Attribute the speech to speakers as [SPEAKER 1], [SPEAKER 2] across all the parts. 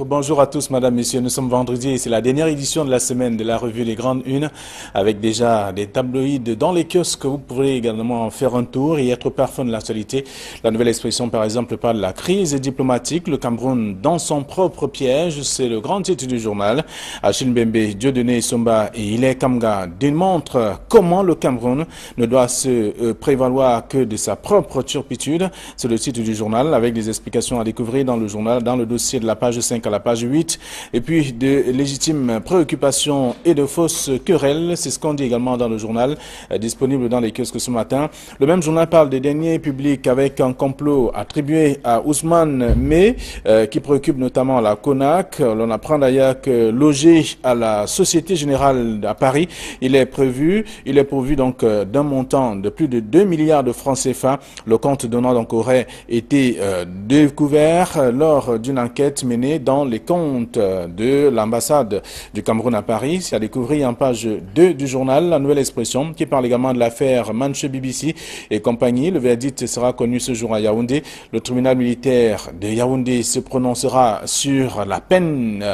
[SPEAKER 1] bonjour à tous, madame, messieurs. Nous sommes vendredi et c'est la dernière édition de la semaine de la revue des Grandes Unes avec déjà des tabloïds dans les kiosques. Vous pourrez également faire un tour et être parfum de l'actualité. La nouvelle expression, par exemple, parle de la crise diplomatique. Le Cameroun dans son propre piège, c'est le grand titre du journal. Achille Mbembe, Dieudonné Somba et Ile Kamga démontrent comment le Cameroun ne doit se prévaloir que de sa propre turpitude. C'est le titre du journal avec des explications à découvrir dans le journal, dans le dossier de la page 5 à la page 8, et puis de légitimes préoccupations et de fausses querelles, c'est ce qu'on dit également dans le journal, disponible dans les kiosques ce matin. Le même journal parle des deniers publics avec un complot attribué à Ousmane May, qui préoccupe notamment la CONAC. L'on apprend d'ailleurs que logé à la Société Générale à Paris, il est pourvu donc d'un montant de plus de 2 milliards de francs CFA. Le compte donnant donc aurait été découvert lors d'une enquête menée dans les comptes de l'ambassade du Cameroun à Paris. C'est à découvrir en page 2 du journal La Nouvelle Expression qui parle également de l'affaire Manche BBC et compagnie. Le verdict sera connu ce jour à Yaoundé. Le tribunal militaire de Yaoundé se prononcera sur la peine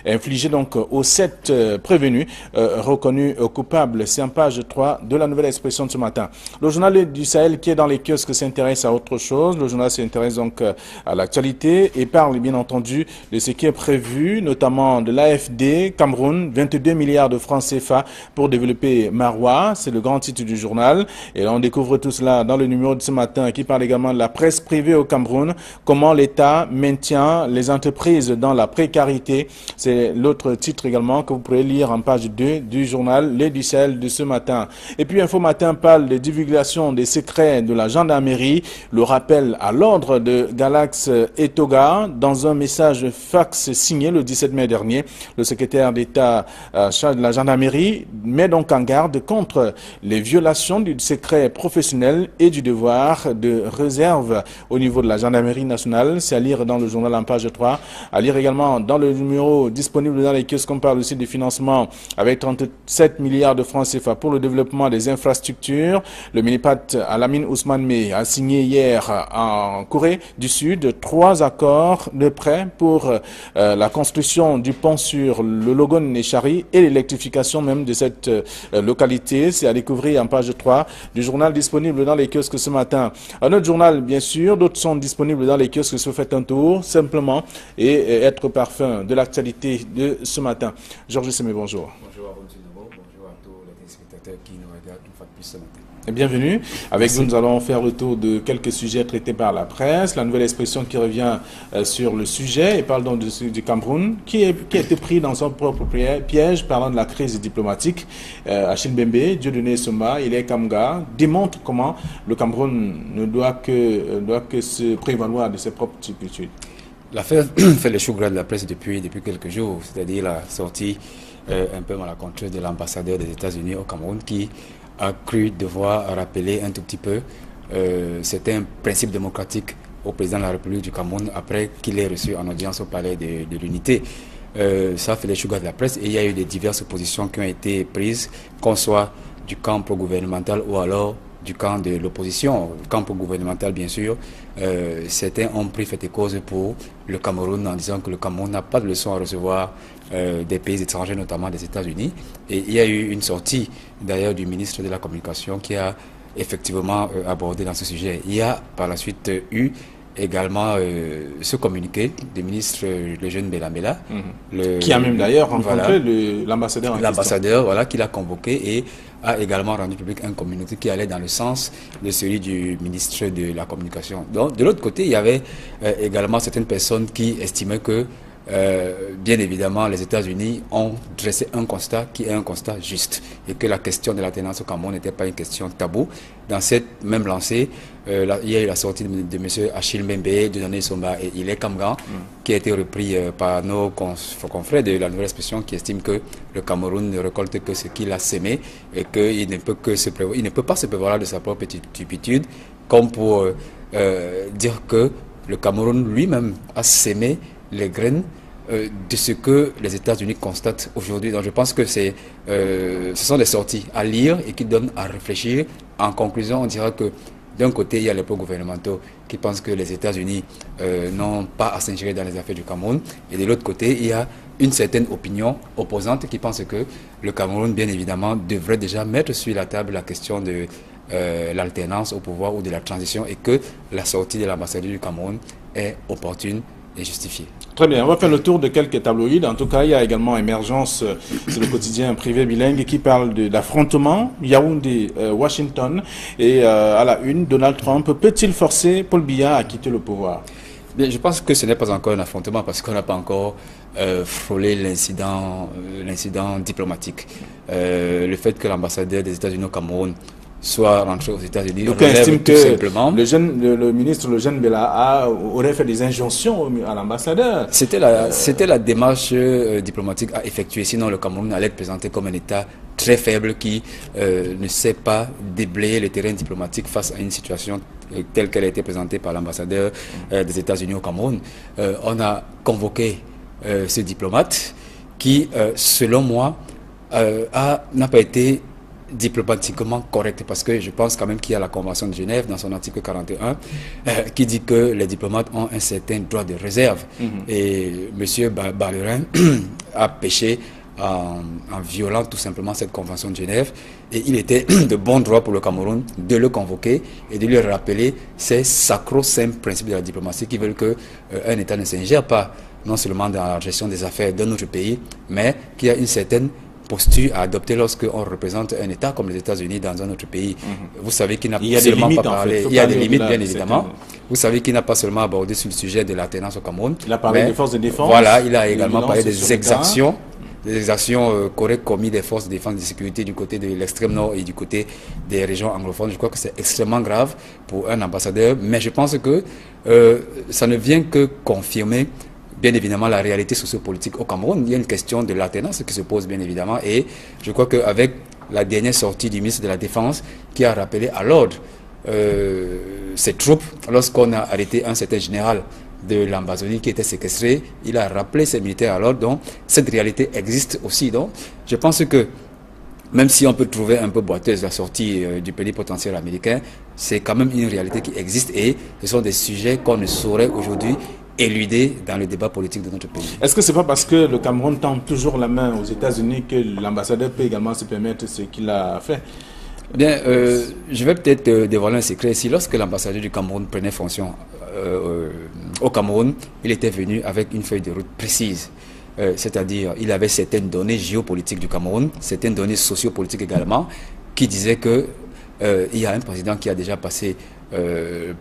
[SPEAKER 1] infligée donc aux 7 prévenus reconnus coupables. C'est en page 3 de La Nouvelle Expression de ce matin. Le journal du Sahel qui est dans les kiosques s'intéresse à autre chose. Le journal s'intéresse donc à l'actualité et parle bien entendu de ce qui est prévu, notamment de l'AFD, Cameroun, 22 milliards de francs CFA pour développer Maroua, c'est le grand titre du journal. Et là, on découvre tout cela dans le numéro de ce matin qui parle également de la presse privée au Cameroun, comment l'État maintient les entreprises dans la précarité. C'est l'autre titre également que vous pourrez lire en page 2 du journal Les du Sahel de ce matin. Et puis Info Matin parle de divulgation des secrets de la gendarmerie, le rappel à l'ordre de Galax et Toga. Dans un message fax signé le 17 mai dernier, le secrétaire d'État chargé de la gendarmerie met donc en garde contre les violations du secret professionnel et du devoir de réserve au niveau de la gendarmerie nationale. C'est à lire dans le journal en page 3. À lire également dans le numéro disponible dans les kiosques. On parle aussi du financement avec 37 milliards de francs CFA pour le développement des infrastructures. Le Minipat Alamine Ousmane May a signé hier en Corée du Sud 3 accords de prêt pour la construction du pont sur le Logon-Nechari et l'électrification même de cette localité. C'est à découvrir en page 3 du journal disponible dans les kiosques ce matin. Un autre journal, bien sûr, d'autres sont disponibles dans les kiosques si vous faites un tour, simplement, et être parfum de l'actualité de ce matin. Georges Semé, bonjour.
[SPEAKER 2] Bonjour à vous, bonjour à tous les téléspectateurs qui nous regardent une fois de plus ce matin.
[SPEAKER 1] Bienvenue. Avec vous, nous allons faire le tour de quelques sujets traités par la presse. La Nouvelle Expression qui revient sur le sujet et parle donc du Cameroun qui a été pris dans son propre piège, parlant de la crise diplomatique. Achille Mbembe, Dieudonné Somba, Ile Kamga démontrent comment le Cameroun ne doit que se prévaloir de ses propres turpitudes.
[SPEAKER 2] L'affaire fait le chou gras de la presse depuis quelques jours, c'est-à-dire la sortie un peu malencontreuse de l'ambassadeur des États-Unis au Cameroun qui a cru devoir rappeler un tout petit peu certains principes démocratiques au président de la République du Cameroun après qu'il ait reçu en audience au palais de l'Unité. Ça fait les choux de la presse et il y a eu des diverses positions qui ont été prises, qu'on soit du camp pro-gouvernemental ou alors du camp de l'opposition. Le camp gouvernemental, bien sûr, certains ont pris fait et cause pour le Cameroun en disant que le Cameroun n'a pas de leçon à recevoir des pays étrangers, notamment des États-Unis. Et il y a eu une sortie d'ailleurs du ministre de la Communication qui a effectivement abordé dans ce sujet. Il y a par la suite eu également ce communiqué du ministre, le jeune Bellamela,
[SPEAKER 1] qui a même d'ailleurs rencontré l'ambassadeur en question.
[SPEAKER 2] L'ambassadeur, voilà, qui l'a convoqué et a également rendu public un communiqué qui allait dans le sens de celui du ministre de la Communication. Donc, de l'autre côté, il y avait également certaines personnes qui estimaient que bien évidemment, les États-Unis ont dressé un constat qui est un constat juste et que la question de l'alternance au Cameroun n'était pas une question taboue. Dans cette même lancée, il y a eu la sortie de M. Achille Mbembe, Dieudonné Somba et Ile Kamga, qui a été repris par nos confrères de la Nouvelle Expression qui estiment que le Cameroun ne récolte que ce qu'il a sémé et qu'il ne peut pas se prévaloir de sa propre turpitude, comme pour dire que le Cameroun lui-même a sémé les graines de ce que les États-Unis constatent aujourd'hui. Donc je pense que ce sont des sorties à lire et qui donnent à réfléchir. En conclusion, on dira que D'un côté, il y a les pro-gouvernementaux qui pensent que les États-Unis n'ont pas à s'ingérer dans les affaires du Cameroun. Et de l'autre côté, il y a une certaine opinion opposante qui pense que le Cameroun, bien évidemment, devrait déjà mettre sur la table la question de l'alternance au pouvoir ou de la transition et que la sortie de l'ambassadeur du Cameroun est opportune et justifiée.
[SPEAKER 1] Très bien, on va faire le tour de quelques tabloïds. En tout cas, il y a également Émergence, c'est le quotidien privé bilingue qui parle de l'affrontement Yaoundé-Washington. Et à la une, Donald Trump peut-il forcer Paul Biya à quitter le pouvoir?
[SPEAKER 2] Bien, je pense que ce n'est pas encore un affrontement parce qu'on n'a pas encore frôlé l'incident diplomatique. Le fait que l'ambassadeur des États-Unis au Cameroun soit rentré aux États-Unis.
[SPEAKER 1] Donc, on estime que simplement le ministre Lejeune Bella aurait fait des injonctions à l'ambassadeur.
[SPEAKER 2] C'était la démarche diplomatique à effectuer. Sinon, le Cameroun allait être présenté comme un État très faible qui ne sait pas déblayer le terrain diplomatique face à une situation telle qu'elle a été présentée par l'ambassadeur des États-Unis au Cameroun. On a convoqué ce diplomate qui, selon moi, n'a pas été diplomatiquement correct, parce que je pense quand même qu'il y a la Convention de Genève dans son article 41 qui dit que les diplomates ont un certain droit de réserve. Et M. Ballerin a péché en violant tout simplement cette Convention de Genève, et il était de bon droit pour le Cameroun de le convoquer et de lui rappeler ces sacro-saints principes de la diplomatie qui veulent qu'un État ne s'ingère pas non seulement dans la gestion des affaires de notre pays, mais qu'il y a une certaine posture à adopter lorsqu'on représente un État comme les États-Unis dans un autre pays. Vous savez qu'il n'a pas seulement pas parlé. Il y a des limites, bien évidemment. Vous savez qu'il n'a pas seulement abordé sur le sujet de l'alternance au Cameroun.
[SPEAKER 1] Il a parlé des forces de défense.
[SPEAKER 2] Voilà, il a également parlé des exactions. Des exactions correctes commises des forces de défense et de sécurité du côté de l'extrême nord et du côté des régions anglophones. Je crois que c'est extrêmement grave pour un ambassadeur, mais je pense que ça ne vient que confirmer bien évidemment la réalité sociopolitique au Cameroun. Il y a une question de l'alternance qui se pose bien évidemment, et je crois qu'avec la dernière sortie du ministre de la Défense qui a rappelé à l'ordre ses troupes, lorsqu'on a arrêté un certain général de l'Ambazonie qui était séquestré, il a rappelé ses militaires à l'ordre. Donc cette réalité existe aussi. Donc je pense que même si on peut trouver un peu boiteuse la sortie du plénipotentiaire américain, c'est quand même une réalité qui existe, et ce sont des sujets qu'on ne saurait aujourd'hui éluder dans le débat politique de notre pays.
[SPEAKER 1] Est-ce que c'est pas parce que le Cameroun tend toujours la main aux États-Unis que l'ambassadeur peut également se permettre ce qu'il a fait?
[SPEAKER 2] Bien, je vais peut-être dévoiler un secret ici. Lorsque l'ambassadeur du Cameroun prenait fonction au Cameroun, il était venu avec une feuille de route précise. C'est-à-dire, il avait certaines données géopolitiques du Cameroun, certaines données sociopolitiques également, qui disaient que il y a un président qui a déjà passé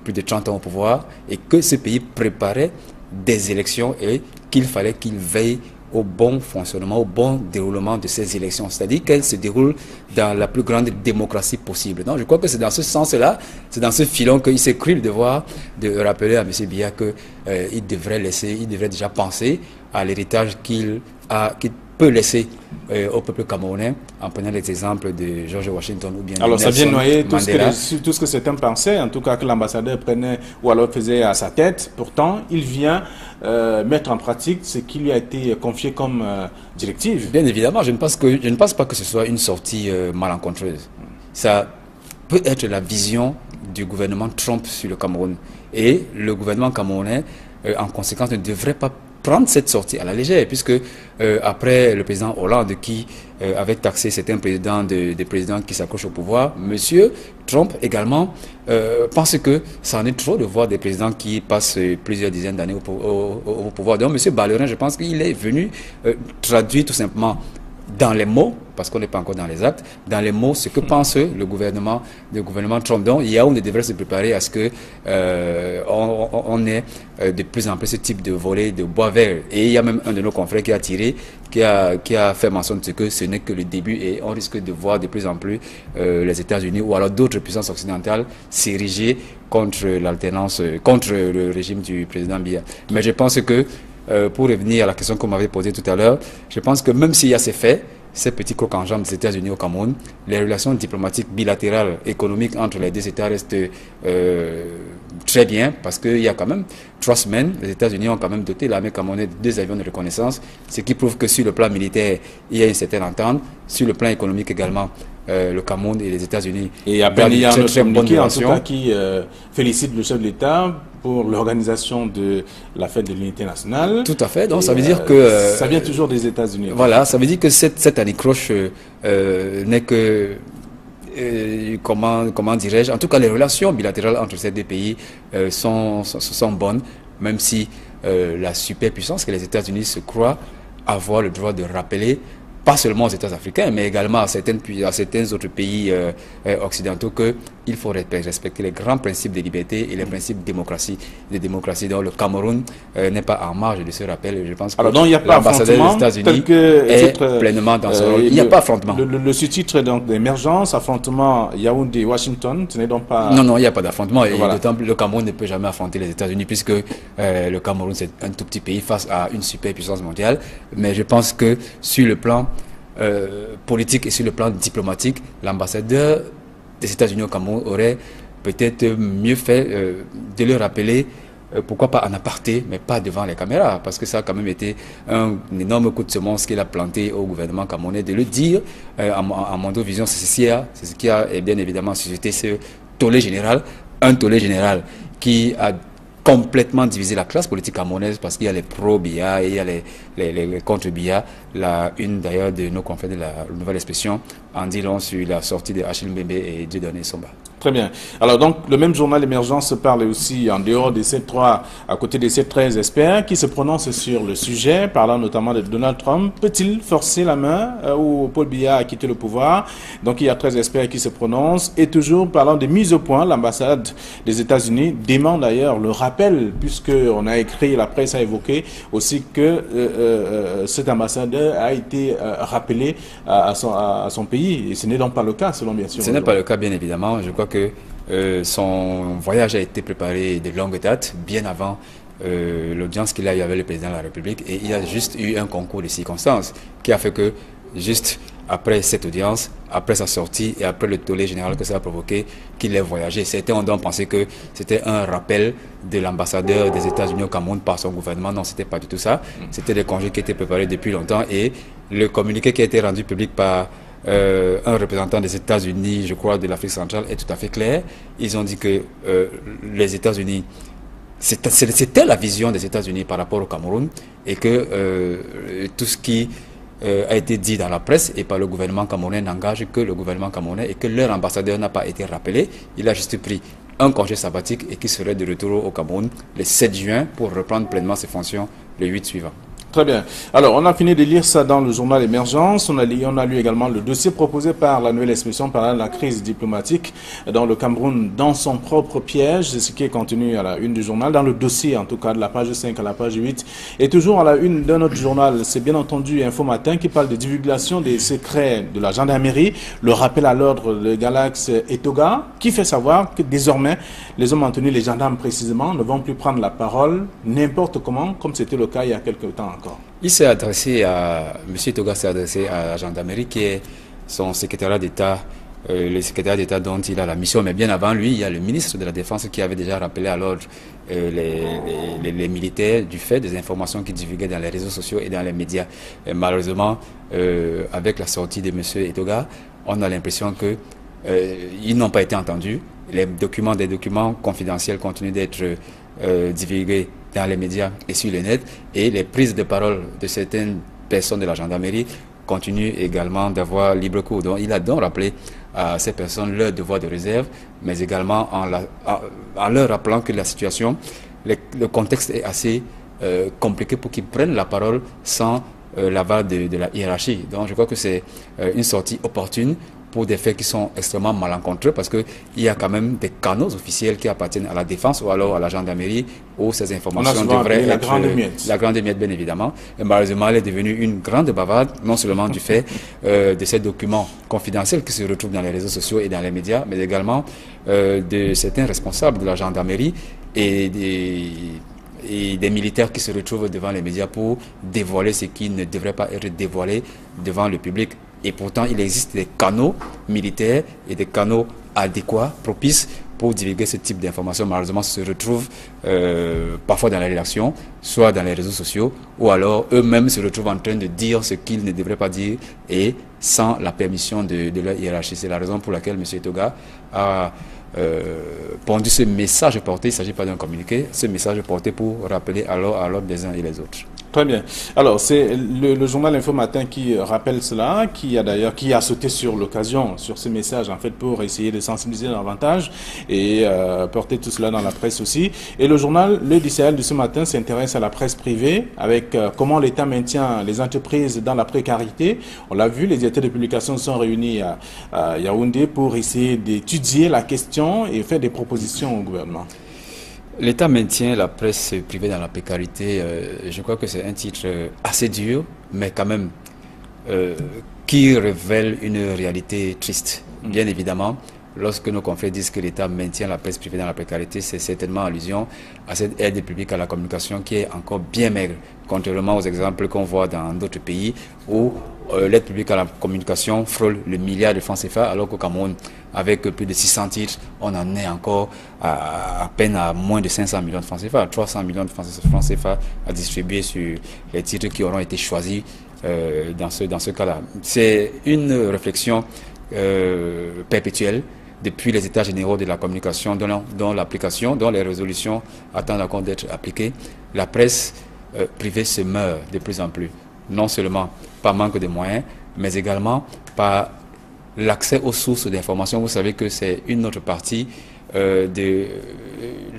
[SPEAKER 2] plus de 30 ans au pouvoir, et que ce pays préparait des élections et qu'il fallait qu'il veille au bon fonctionnement, au bon déroulement de ces élections, c'est-à-dire qu'elles se déroulent dans la plus grande démocratie possible. Donc je crois que c'est dans ce sens-là, c'est dans ce filon qu'il s'est cru le devoir de rappeler à M. Biya qu'il devrait déjà penser à l'héritage qu'il peut laisser au peuple camerounais, en prenant les exemples de George Washington ou bien
[SPEAKER 1] alors
[SPEAKER 2] Nelson
[SPEAKER 1] ça vient noyer tout
[SPEAKER 2] Mandela.
[SPEAKER 1] ce que certains pensaient, en tout cas que l'ambassadeur prenait ou alors faisait à sa tête. Pourtant, il vient mettre en pratique ce qui lui a été confié comme directive.
[SPEAKER 2] Bien évidemment, je ne pense pas que ce soit une sortie malencontreuse. Ça peut être la vision du gouvernement Trump sur le Cameroun. Et le gouvernement camerounais, en conséquence, ne devrait pas prendre cette sortie à la légère, puisque après le président Hollande qui avait taxé certains présidents des présidents qui s'accrochent au pouvoir, M. Trump également pense que ça en est trop de voir des présidents qui passent plusieurs dizaines d'années au pouvoir. Donc M. Ballerin, je pense qu'il est venu traduire tout simplement dans les mots, parce qu'on n'est pas encore dans les actes, dans les mots, ce que pense le gouvernement Trump. Donc, Yaoundé devrait se préparer à ce que on ait de plus en plus ce type de volée de bois vert. Et il y a même un de nos confrères qui a fait mention de ce que ce n'est que le début, et on risque de voir de plus en plus les États-Unis ou alors d'autres puissances occidentales s'ériger contre l'alternance, contre le régime du président Biya. Mais je pense que pour revenir à la question qu'on m'avait posée tout à l'heure, je pense que même s'il y a ces faits, ces petits crocs en jambes des États-Unis au Cameroun, les relations diplomatiques bilatérales, économiques entre les deux États restent très bien, parce qu'il y a quand même 3 semaines, les États-Unis ont quand même doté l'armée camerounaise de 2 avions de reconnaissance, ce qui prouve que sur le plan militaire, il y a une certaine entente, sur le plan économique également, le Cameroun et les États-Unis.
[SPEAKER 1] Et à peine il y a un communiqué en tout cas qui félicite le chef de l'État pour l'organisation de la fête de l'unité nationale.
[SPEAKER 2] Tout à fait, donc ça veut dire que...
[SPEAKER 1] ça vient toujours des États-Unis.
[SPEAKER 2] Voilà, ça veut dire que cette anicroche n'est que... comment dirais-je, en tout cas les relations bilatérales entre ces deux pays sont bonnes, même si la superpuissance que les États-Unis se croient avoir le droit de rappeler, pas seulement aux États africains, mais également à certains autres pays occidentaux, qu'il faut respecter les grands principes de liberté et les principes de démocratie. Donc le Cameroun n'est pas en marge de ce rappel. Je pense que l'ambassadeur des États-Unis est pleinement dans ce rôle. Il n'y a pas affrontement.
[SPEAKER 1] Le sous-titre d'émergence, affrontement Yaoundé-Washington, ce n'est donc pas...
[SPEAKER 2] Non, il n'y a pas d'affrontement. Et d'autant plus le Cameroun ne peut jamais affronter les États-Unis, puisque le Cameroun, c'est un tout petit pays face à une superpuissance mondiale. Mais je pense que sur le plan politique et sur le plan diplomatique, l'ambassadeur des États-Unis au Cameroun aurait peut-être mieux fait de le rappeler, pourquoi pas en aparté, mais pas devant les caméras, parce que ça a quand même été un énorme coup de semence qu'il a planté au gouvernement camerounais de le dire en Mondovision. C'est ce qui a bien évidemment suscité ce tollé général, un tollé général qui a complètement divisé la classe politique camerounaise, parce qu'il y a les pro-BIA et il y a les contre-BIA. Une d'ailleurs de nos confrères de la Nouvelle Expression en dit long sur la sortie de Achille Mbembe et Dieudonné Somba.
[SPEAKER 1] Très bien. Alors donc, le même journal Émergence parle aussi, en dehors de ces trois, à côté de ces 13 experts, qui se prononcent sur le sujet, parlant notamment de Donald Trump. Peut-il forcer la main où Paul Biya a quitté le pouvoir? Donc il y a 13 experts qui se prononcent. Et toujours parlant de mise au point, l'ambassade des États-Unis demande d'ailleurs le rappel, puisqu'on a écrit, la presse a évoqué aussi que cet ambassadeur a été rappelé à son pays. Et ce n'est donc pas le cas, selon bien sûr.
[SPEAKER 2] Ce n'est pas le cas, bien évidemment. Je crois que son voyage a été préparé de longue date, bien avant l'audience qu'il a eu avec le président de la République, et il y a juste eu un concours de circonstances qui a fait que, juste après cette audience, après sa sortie et après le tollé général que ça a provoqué, qu'il ait voyagé. Certains ont donc pensé que c'était un rappel de l'ambassadeur des États-Unis au Cameroun par son gouvernement. Non, c'était pas du tout ça. C'était des congés qui étaient préparés depuis longtemps, et le communiqué qui a été rendu public par un représentant des États-Unis, je crois, de l'Afrique centrale, est tout à fait clair. Ils ont dit que les États-Unis, c'était la vision des États-Unis par rapport au Cameroun, et que tout ce qui a été dit dans la presse et par le gouvernement camerounais n'engage que le gouvernement camerounais, et que leur ambassadeur n'a pas été rappelé. Il a juste pris un congé sabbatique et qui serait de retour au Cameroun le 7 juin pour reprendre pleinement ses fonctions le 8 suivant.
[SPEAKER 1] Très bien. Alors, on a fini de lire ça dans le journal Émergence. On a lu également le dossier proposé par la Nouvelle Expression par la crise diplomatique dans le Cameroun, dans son propre piège. C'est ce qui est contenu à la une du journal, dans le dossier en tout cas, de la page 5 à la page 8. Et toujours à la une d'un autre journal, c'est bien entendu Info Matin qui parle de divulgation des secrets de la gendarmerie, le rappel à l'ordre de Galax Etoga, qui fait savoir que désormais, les hommes en tenue, les gendarmes précisément, ne vont plus prendre la parole n'importe comment, comme c'était le cas il y a quelques temps.
[SPEAKER 2] Il s'est adressé à, M. Toga s'est adressé à la gendarmerie, qui est son secrétariat d'État, le secrétaire d'État dont il a la mission. Mais bien avant lui, il y a le ministre de la Défense qui avait déjà rappelé à l'ordre les militaires du fait des informations qu'ils divulguaient dans les réseaux sociaux et dans les médias. Et malheureusement, avec la sortie de M. Etoga, on a l'impression que ils n'ont pas été entendus. Des documents confidentiels continuent d'être divulgués dans les médias et sur le net, et les prises de parole de certaines personnes de la gendarmerie continuent également d'avoir libre cours. Donc, il a donc rappelé à ces personnes leur devoir de réserve, mais également en leur rappelant que la situation, le contexte est assez compliqué pour qu'ils prennent la parole sans l'aval de la hiérarchie. Donc, je crois que c'est une sortie opportune pour des faits qui sont extrêmement malencontreux, parce qu'il y a quand même des canaux officiels qui appartiennent à la défense ou alors à la gendarmerie, où ces informations devraient être... La grande miette, bien évidemment. Et malheureusement, elle est devenue une grande bavarde, non seulement du fait de ces documents confidentiels qui se retrouvent dans les réseaux sociaux et dans les médias, mais également de certains responsables de la gendarmerie et des militaires qui se retrouvent devant les médias pour dévoiler ce qui ne devrait pas être dévoilé devant le public. Et pourtant, il existe des canaux militaires et des canaux adéquats, propices, pour divulguer ce type d'informations, malheureusement, se retrouvent parfois dans la rédaction, soit dans les réseaux sociaux, ou alors eux-mêmes se retrouvent en train de dire ce qu'ils ne devraient pas dire, et sans la permission de leur hiérarchie. C'est la raison pour laquelle M. Toga a pondu ce message porté, il ne s'agit pas d'un communiqué, ce message porté pour rappeler alors à l'ordre des uns et les autres.
[SPEAKER 1] Très bien. Alors, c'est le journal Info Matin qui rappelle cela, qui a sauté sur l'occasion, sur ce message, en fait, pour essayer de sensibiliser davantage et porter tout cela dans la presse aussi. Et le journal Le Sahel de ce matin s'intéresse à la presse privée, avec comment l'État maintient les entreprises dans la précarité. On l'a vu, les directeurs de publication sont réunis à Yaoundé pour essayer d'étudier la question et faire des propositions au gouvernement.
[SPEAKER 2] L'État maintient la presse privée dans la précarité. Je crois que c'est un titre assez dur, mais quand même qui révèle une réalité triste. Bien évidemment, lorsque nos confrères disent que l'État maintient la presse privée dans la précarité, c'est certainement allusion à cette aide publique à la communication qui est encore bien maigre, contrairement aux exemples qu'on voit dans d'autres pays où l'aide publique à la communication frôle le milliard de francs CFA, alors qu'au Cameroun, avec plus de 600 titres, on en est encore à peine à moins de 500 millions de francs CFA, 300 millions de francs CFA à distribuer sur les titres qui auront été choisis dans ce cas-là. C'est une réflexion perpétuelle depuis les états généraux de la communication, dont l'application, dont les résolutions attendent encore d'être appliquées. La presse privée se meurt de plus en plus, non seulement par manque de moyens, mais également par l'accès aux sources d'information. Vous savez que c'est une autre partie de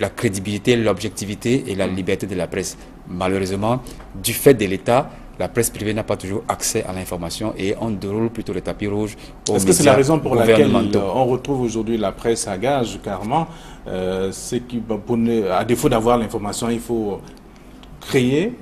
[SPEAKER 2] la crédibilité, l'objectivité et la liberté de la presse. Malheureusement, du fait de l'État, la presse privée n'a pas toujours accès à l'information et on déroule plutôt le tapis rouge aux médias.
[SPEAKER 1] Est-ce que c'est la raison pour laquelle on retrouve aujourd'hui la presse à gage, carrément, à défaut d'avoir l'information, il faut créer,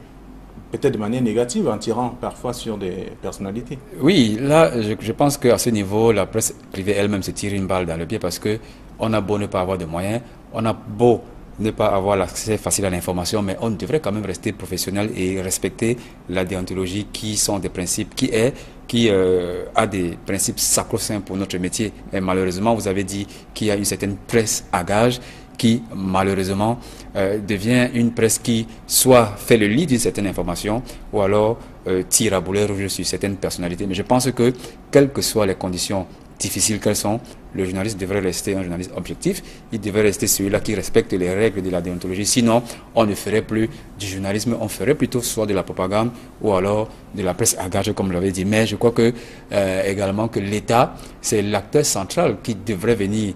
[SPEAKER 1] peut-être de manière négative, en tirant parfois sur des personnalités?
[SPEAKER 2] Oui, là, je pense qu'à ce niveau, la presse privée elle-même se tire une balle dans le pied parce qu'on a beau ne pas avoir de moyens, on a beau ne pas avoir l'accès facile à l'information, mais on devrait quand même rester professionnel et respecter la déontologie qui sont des principes, qui a des principes sacro-saints pour notre métier. Et malheureusement, vous avez dit qu'il y a une certaine presse à gage qui, malheureusement, devient une presse qui soit fait le lit d'une certaine information ou alors tire à boulet rouge sur certaines personnalités. Mais je pense que, quelles que soient les conditions difficiles qu'elles sont, le journaliste devrait rester un journaliste objectif, il devrait rester celui-là qui respecte les règles de la déontologie. Sinon, on ne ferait plus du journalisme, on ferait plutôt soit de la propagande ou alors de la presse à gage, comme je l'avais dit. Mais je crois que également que l'État, c'est l'acteur central qui devrait venir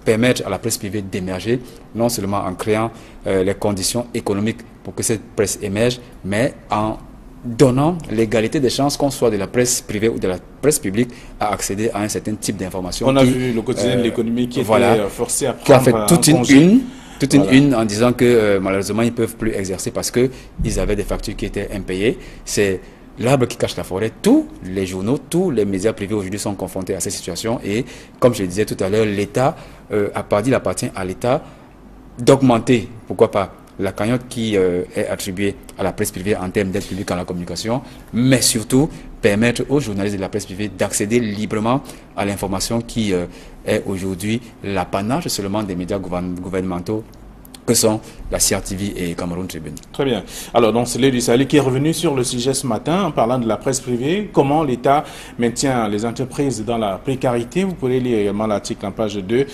[SPEAKER 2] permettre à la presse privée d'émerger, non seulement en créant les conditions économiques pour que cette presse émerge, mais en donnant l'égalité des chances, qu'on soit de la presse privée ou de la presse publique, à accéder à un certain type d'information.
[SPEAKER 1] On a vu le quotidien de l'économie qui était forcé à prendre
[SPEAKER 2] qui a fait toute une en disant que malheureusement ils ne peuvent plus exercer parce qu'ils avaient des factures qui étaient impayées. C'est l'arbre qui cache la forêt. Tous les journaux, tous les médias privés aujourd'hui sont confrontés à cette situation et comme je le disais tout à l'heure, l'État, il appartient à l'État d'augmenter, pourquoi pas, la cagnotte qui est attribuée à la presse privée en termes d'aide publique à la communication, mais surtout permettre aux journalistes de la presse privée d'accéder librement à l'information qui est aujourd'hui l'apanage seulement des médias gouvernementaux que sont la CRTV et Cameroun Tribune.
[SPEAKER 1] Très bien. Alors, donc, c'est Lé du Sahel qui est revenu sur le sujet ce matin en parlant de la presse privée, comment l'État maintient les entreprises dans la précarité. Vous pouvez lire également l'article en page 2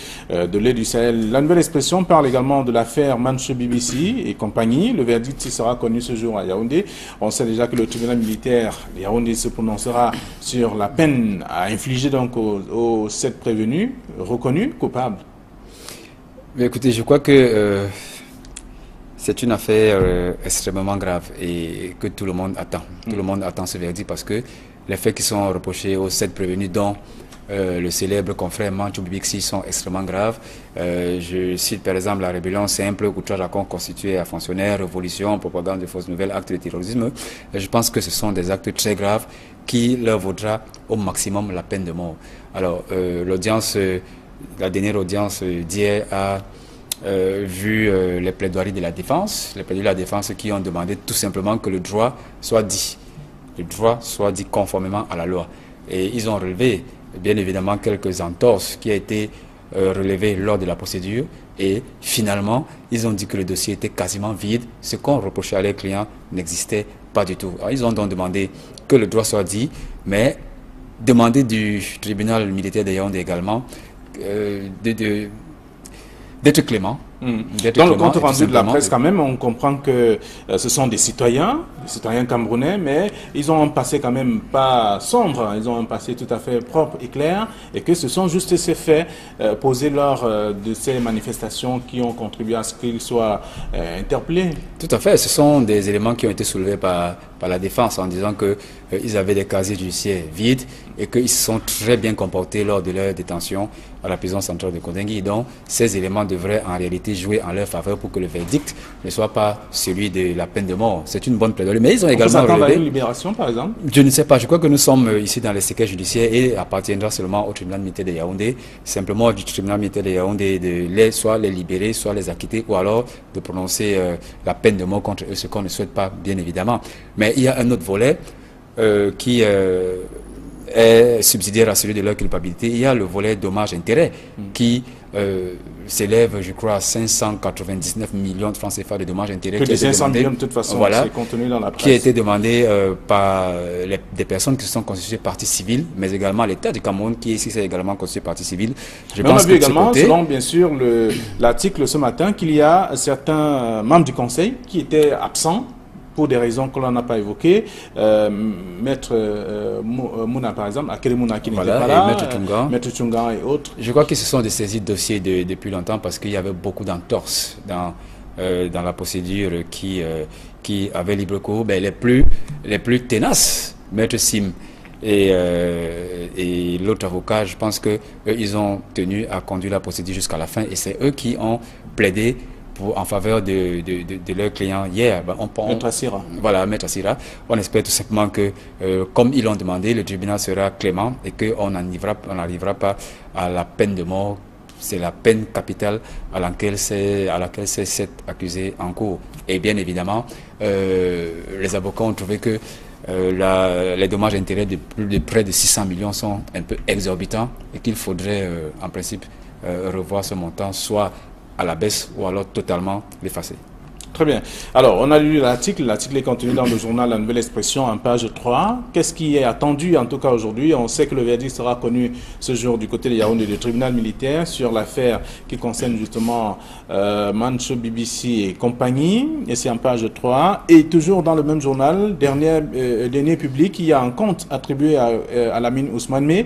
[SPEAKER 1] de Lé du Sahel. La Nouvelle Expression parle également de l'affaire Manche BBC et compagnie. Le verdict sera connu ce jour à Yaoundé. On sait déjà que le tribunal militaire de Yaoundé se prononcera sur la peine à infliger donc aux 7 prévenus reconnus coupables.
[SPEAKER 2] Mais écoutez, je crois que c'est une affaire extrêmement grave et que tout le monde attend. Tout le monde attend ce verdict parce que les faits qui sont reprochés aux 7 prévenus, dont le célèbre confrère Manchou Bibixi, sont extrêmement graves. Je cite par exemple la rébellion simple, outrage à compte constitué à fonctionnaire, révolution, propagande de fausses nouvelles, actes de terrorisme. Je pense que ce sont des actes très graves qui leur vaudra au maximum la peine de mort. Alors, la dernière audience d'hier a vu les plaidoiries de la défense, qui ont demandé tout simplement que le droit soit dit. Le droit soit dit conformément à la loi. Et ils ont relevé, bien évidemment, quelques entorses qui a été relevés lors de la procédure. Et finalement, ils ont dit que le dossier était quasiment vide. Ce qu'on reprochait à leurs clients n'existait pas du tout. Alors, ils ont donc demandé que le droit soit dit, mais demander du tribunal militaire de Yaoundé également d'être clément.
[SPEAKER 1] Dans le compte rendu de la presse, quand même, on comprend que ce sont des citoyens camerounais, mais ils ont un passé quand même pas sombre, ils ont un passé tout à fait propre et clair, et que ce sont juste ces faits posés lors de ces manifestations qui ont contribué à ce qu'ils soient interpellés.
[SPEAKER 2] Tout à fait, ce sont des éléments qui ont été soulevés par la défense en disant qu'ils avaient des casiers judiciaires vides et qu'ils se sont très bien comportés lors de leur détention à la prison centrale de Kondengui. Donc, ces éléments devraient en réalité jouer en leur faveur pour que le verdict ne soit pas celui de la peine de mort. C'est une bonne plaidoirie. Mais ils ont également
[SPEAKER 1] relevé... à une libération, par exemple?
[SPEAKER 2] Je ne sais pas. Je crois que nous sommes ici dans les séquelles judiciaires et appartiendra seulement au tribunal militaire de Yaoundé. Simplement du tribunal militaire de Yaoundé de soit les libérer, soit les acquitter, ou alors de prononcer la peine de mort contre eux, ce qu'on ne souhaite pas, bien évidemment. Mais il y a un autre volet qui est subsidiaire à celui de leur culpabilité. Il y a le volet dommages-intérêts qui s'élève, je crois, à 599 millions de francs CFA de dommages-intérêts.
[SPEAKER 1] Plus de 500 millions de toute façon,
[SPEAKER 2] voilà,
[SPEAKER 1] c'est contenu dans la presse.
[SPEAKER 2] Qui a été demandé par des personnes qui se sont constituées partie civile, mais également l'État du Cameroun qui ici s'est également constitué partie civile.
[SPEAKER 1] Mais on a vu également, selon bien sûr l'article ce matin, qu'il y a certains membres du Conseil qui étaient absents pour des raisons que l'on n'a pas évoquées. Maître Mouna, par exemple, Akere Mouna qui n'était pas là, Maître Tchunga et autres.
[SPEAKER 2] Je crois qu'ils se sont dessaisis de dossier depuis longtemps parce qu'il y avait beaucoup d'entorses dans la procédure qui avait libre cours. Ben, les plus tenaces, Maître Sim et l'autre avocat, je pense qu'ils ont tenu à conduire la procédure jusqu'à la fin et c'est eux qui ont plaidé en faveur de leurs clients hier.
[SPEAKER 1] Maître Assira.
[SPEAKER 2] Voilà, Maître Assira. On espère tout simplement que, comme ils l'ont demandé, le tribunal sera clément et qu'on n'arrivera pas à la peine de mort. C'est la peine capitale à laquelle ces 7 accusés en cours. Et bien évidemment, les avocats ont trouvé que les dommages intérêts de près de 600 millions sont un peu exorbitants et qu'il faudrait en principe revoir ce montant, soit à la baisse ou alors totalement l'effacer.
[SPEAKER 1] Très bien. Alors, on a lu l'article est contenu dans le journal La Nouvelle Expression en page 3. Qu'est-ce qui est attendu en tout cas aujourd'hui? On sait que le verdict sera connu ce jour du côté de Yaoundé du tribunal militaire sur l'affaire qui concerne justement Mancho BBC et compagnie. Et c'est en page 3. Et toujours dans le même journal, dernier public, il y a un compte attribué à Lamine Ousmane Meh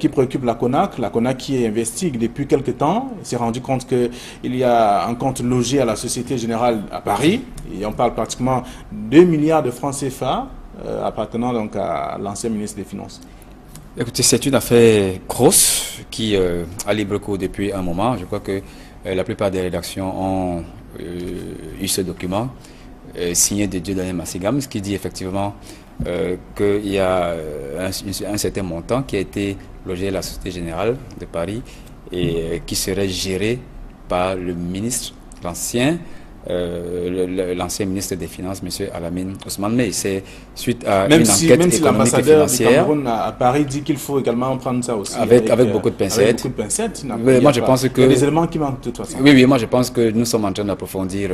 [SPEAKER 1] qui préoccupe la CONAC. La CONAC qui investigue depuis quelque temps. Il s'est rendu compte qu'il y a un compte logé à la Société Générale à Paris, et on parle pratiquement 2 milliards de francs CFA appartenant donc à l'ancien ministre des Finances.
[SPEAKER 2] Écoutez, c'est une affaire grosse qui a libre cours depuis un moment. Je crois que la plupart des rédactions ont eu ce document signé de Dieudonné Massigam, ce qui dit effectivement qu'il y a un certain montant qui a été logé à la Société Générale de Paris et qui serait géré par le ministre, l'ancien ministre des Finances, M. Alamine Ousmane Meh. C'est suite à une enquête économique et financière. Même si
[SPEAKER 1] l'ambassadeur du Cameroun à Paris dit qu'il faut également prendre ça aussi.
[SPEAKER 2] Avec beaucoup de pincettes.
[SPEAKER 1] Avec beaucoup de pincettes.
[SPEAKER 2] Moi, je pense que...
[SPEAKER 1] Il y a des éléments qui manquent de toute façon.
[SPEAKER 2] Oui, moi je pense que nous sommes en train d'approfondir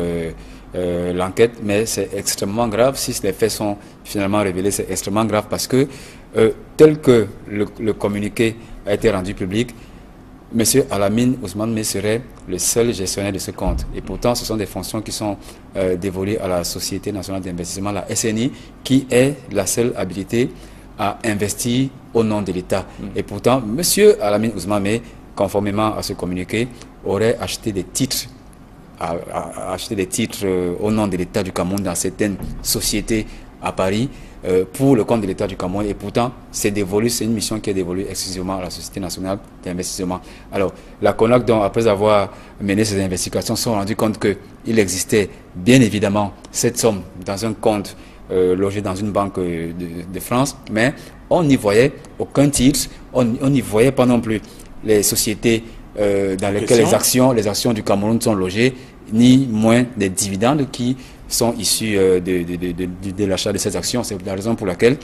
[SPEAKER 2] l'enquête, mais c'est extrêmement grave. Si les faits sont finalement révélés, c'est extrêmement grave parce que, tel que le communiqué a été rendu public, M. Alamine Ousmane Meh serait le seul gestionnaire de ce compte. Et pourtant, ce sont des fonctions qui sont dévolues à la Société nationale d'investissement, la SNI, qui est la seule habilitée à investir au nom de l'État. Et pourtant, M. Alamine Ousmane Meh, conformément à ce communiqué, aurait acheté des titres au nom de l'État du Cameroun dans certaines sociétés à Paris, pour le compte de l'État du Cameroun, et pourtant c'est une mission qui est dévolue exclusivement à la Société nationale d'investissement. Alors la CONAC, donc, après avoir mené ces investigations, se sont rendu compte qu'il existait bien évidemment cette somme dans un compte logé dans une banque de France, mais on n'y voyait aucun titre, on n'y voyait pas non plus les sociétés dans lesquelles les actions du Cameroun sont logées, ni moins des dividendes qui sont issus de l'achat de ces actions. C'est la raison pour laquelle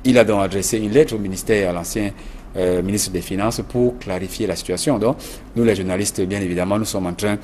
[SPEAKER 2] il a donc adressé une lettre au ministère, à l'ancien ministre des Finances, pour clarifier la situation. Donc, nous les journalistes, bien évidemment, nous sommes en train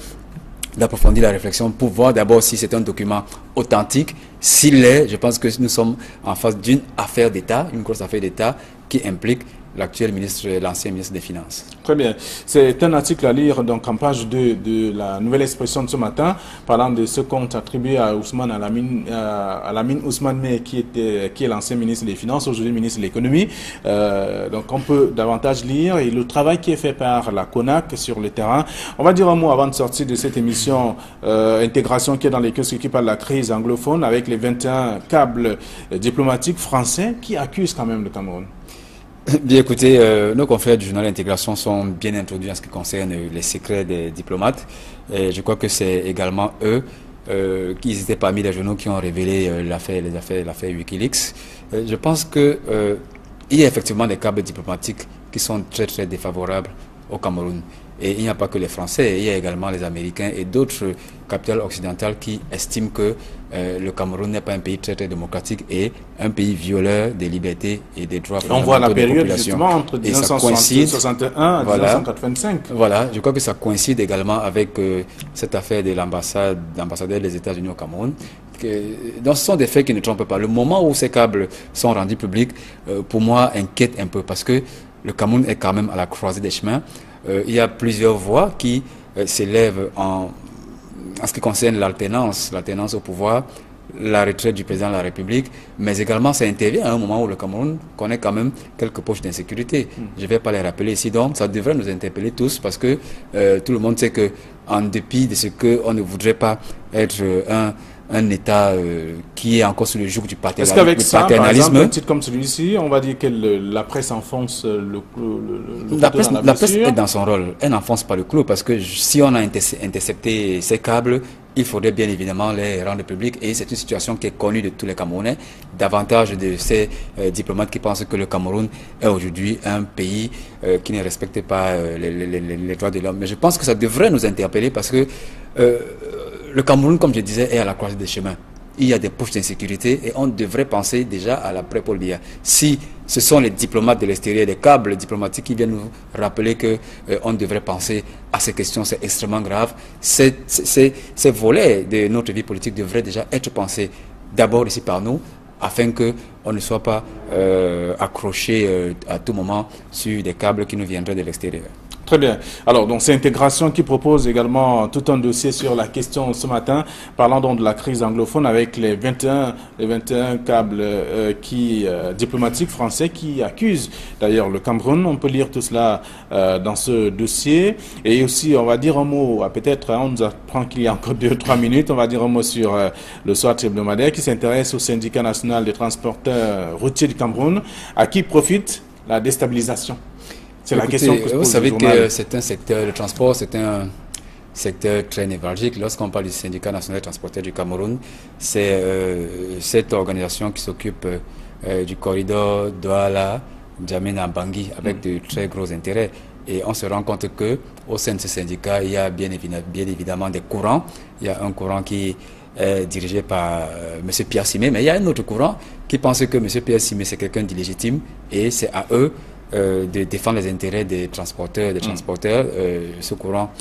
[SPEAKER 2] d'approfondir la réflexion pour voir d'abord si c'est un document authentique. S'il l'est, je pense que nous sommes en face d'une affaire d'État, une grosse affaire d'État qui implique l'actuel ministre, l'ancien ministre des Finances.
[SPEAKER 1] Très bien. C'est un article à lire donc en page 2 de la Nouvelle Expression de ce matin, parlant de ce compte attribué à Ousmane Alamine Ousmane Meh, qui est l'ancien ministre des Finances, aujourd'hui ministre de l'Économie. Donc on peut davantage lire, et le travail qui est fait par la CONAC sur le terrain. On va dire un mot avant de sortir de cette émission intégration qui est dans les kiosques qui parle de la crise anglophone, avec les 21 câbles diplomatiques français qui accusent quand même le Cameroun.
[SPEAKER 2] Bien écoutez, nos confrères du journal Intégration sont bien introduits en ce qui concerne les secrets des diplomates. Et je crois que c'est également eux qui étaient parmi les journaux qui ont révélé l'affaire Wikileaks. Je pense que il y a effectivement des câbles diplomatiques qui sont très très défavorables au Cameroun. Et il n'y a pas que les Français, il y a également les Américains et d'autres capitales occidentales qui estiment que le Cameroun n'est pas un pays très très démocratique et un pays violeur des libertés et des droits fondamentaux.
[SPEAKER 1] On voit la période justement entre 1961 et 1985.
[SPEAKER 2] Voilà, je crois que ça coïncide également avec cette affaire de l'ambassadeur des États-Unis au Cameroun. Donc ce sont des faits qui ne trompent pas. Le moment où ces câbles sont rendus publics, pour moi, inquiète un peu parce que le Cameroun est quand même à la croisée des chemins. Il y a plusieurs voix qui s'élèvent en ce qui concerne l'alternance au pouvoir, la retraite du président de la République, mais également ça intervient à un moment où le Cameroun connaît quand même quelques poches d'insécurité. Je ne vais pas les rappeler ici, donc ça devrait nous interpeller tous parce que tout le monde sait que, en dépit de ce qu'on ne voudrait pas être un État qui est encore sous le joug du paternalisme.
[SPEAKER 1] Est-ce qu'avec ça, par exemple, un titre comme celui-ci, on va dire que la presse enfonce le
[SPEAKER 2] la presse est dans son rôle. Elle n'enfonce pas le clou parce que si on a intercepté ces câbles, il faudrait bien évidemment les rendre publics. Et c'est une situation qui est connue de tous les Camerounais. Davantage de ces diplomates qui pensent que le Cameroun est aujourd'hui un pays qui ne respecte pas les droits de l'homme. Mais je pense que ça devrait nous interpeller parce que le Cameroun, comme je disais, est à la croisée des chemins. Il y a des poches d'insécurité et on devrait penser déjà à l'après-Paul Biya. Si ce sont les diplomates de l'extérieur, les câbles diplomatiques qui viennent nous rappeler qu'on devrait penser à ces questions, c'est extrêmement grave. Ces volets de notre vie politique devraient déjà être pensés d'abord ici par nous, afin qu'on ne soit pas accroché à tout moment sur des câbles qui nous viendraient de l'extérieur.
[SPEAKER 1] Très bien. Alors, donc, c'est Intégration qui propose également tout un dossier sur la question ce matin, parlant donc de la crise anglophone avec les 21 câbles diplomatiques français qui accusent d'ailleurs le Cameroun. On peut lire tout cela dans ce dossier. Et aussi, on va dire un mot, peut-être, on nous apprend qu'il y a encore 2-3 minutes, on va dire un mot sur le SWAT hebdomadaire qui s'intéresse au syndicat national des transporteurs routiers du Cameroun, à qui profite la déstabilisation. C'est la question que se pose.
[SPEAKER 2] Vous savez que c'est un secteur de transport, c'est un secteur très névralgique. Lorsqu'on parle du syndicat national des transporteurs du Cameroun, c'est cette organisation qui s'occupe du corridor Douala-Djamena-Bangui avec de très gros intérêts. Et on se rend compte qu'au sein de ce syndicat, il y a bien évidemment des courants. Il y a un courant qui est dirigé par M. Pierre Simé, mais il y a un autre courant qui pense que M. Pierre Simé, c'est quelqu'un d'illégitime et c'est à eux de défendre les intérêts des transporteurs. Ce courant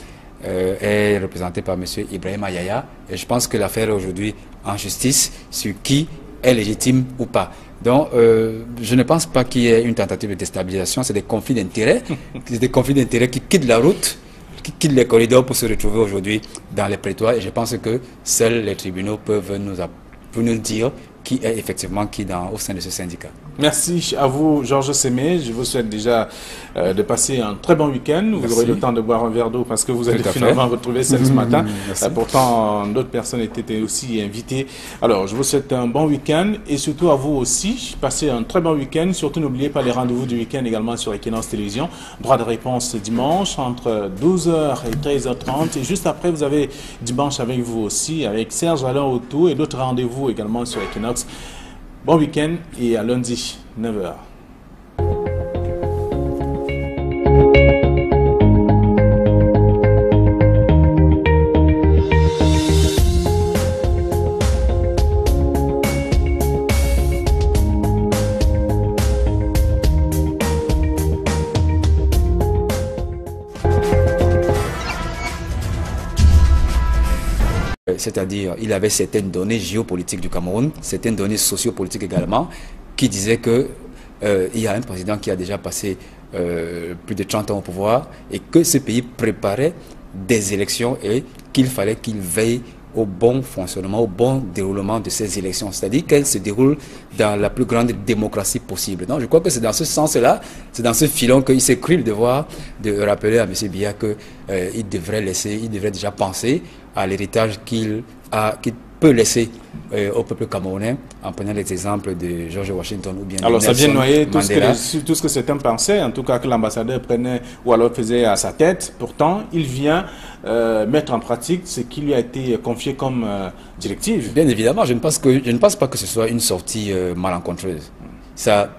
[SPEAKER 2] est représenté par M. Ibrahim Ayaya. Et je pense que l'affaire est aujourd'hui en justice sur qui est légitime ou pas. Donc, je ne pense pas qu'il y ait une tentative de déstabilisation. C'est des conflits d'intérêts. C'est des conflits d'intérêts qui quittent la route, qui quittent les corridors pour se retrouver aujourd'hui dans les prétoires. Et je pense que seuls les tribunaux peuvent nous dire qui est effectivement qui au sein de ce syndicat.
[SPEAKER 1] Merci à vous, Georges Sémé. Je vous souhaite déjà de passer un très bon week-end. Vous aurez le temps de boire un verre d'eau parce que vous allez finalement retrouver celle ce matin. Pourtant, d'autres personnes étaient aussi invitées. Alors, je vous souhaite un bon week-end et surtout à vous aussi. Passez un très bon week-end. Surtout, n'oubliez pas les rendez-vous du week-end également sur Equinox Télévision. Droit de réponse dimanche entre 12h et 13h30. Et juste après, vous avez dimanche avec vous aussi, avec Serge Alain Autou et d'autres rendez-vous également sur Equinox. Bon week-end et à lundi, 9h.
[SPEAKER 2] c'est-à-dire il avait certaines données géopolitiques du Cameroun, certaines données sociopolitiques également, qui disaient que il y a un président qui a déjà passé plus de 30 ans au pouvoir et que ce pays préparait des élections et qu'il fallait qu'il veille au bon fonctionnement, au bon déroulement de ces élections, c'est-à-dire qu'elles se déroulent dans la plus grande démocratie possible. Donc je crois que c'est dans ce sens-là, c'est dans ce filon qu'il s'est cru le devoir de rappeler à M. Biya qu'il devrait déjà penser à l'héritage qu'il peut laisser au peuple camerounais, en prenant les exemples de George Washington ou bien de
[SPEAKER 1] Alors ça vient noyer tout
[SPEAKER 2] Mandela.
[SPEAKER 1] ce que certains pensaient, en tout cas que l'ambassadeur prenait ou alors faisait à sa tête. Pourtant, il vient mettre en pratique ce qui lui a été confié comme directive.
[SPEAKER 2] Bien évidemment, je ne pense pas que ce soit une sortie malencontreuse. Ça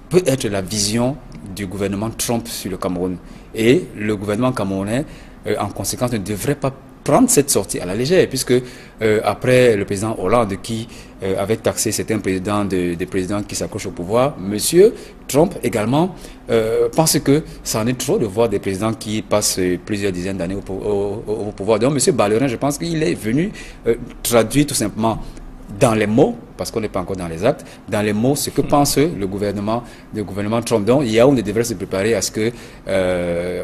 [SPEAKER 2] peut être la vision du gouvernement Trump sur le Cameroun. Et le gouvernement camerounais, en conséquence, ne devrait pas prendre cette sortie à la légère, puisque après le président Hollande qui avait taxé certains présidents des présidents qui s'accrochent au pouvoir, Monsieur Trump également pense que ça en est trop de voir des présidents qui passent plusieurs dizaines d'années au pouvoir. Donc Monsieur Ballerin, je pense qu'il est venu traduire tout simplement dans les mots, parce qu'on n'est pas encore dans les actes, dans les mots, ce que pense le gouvernement Trump. Donc, Yaoundé devrait se préparer à ce que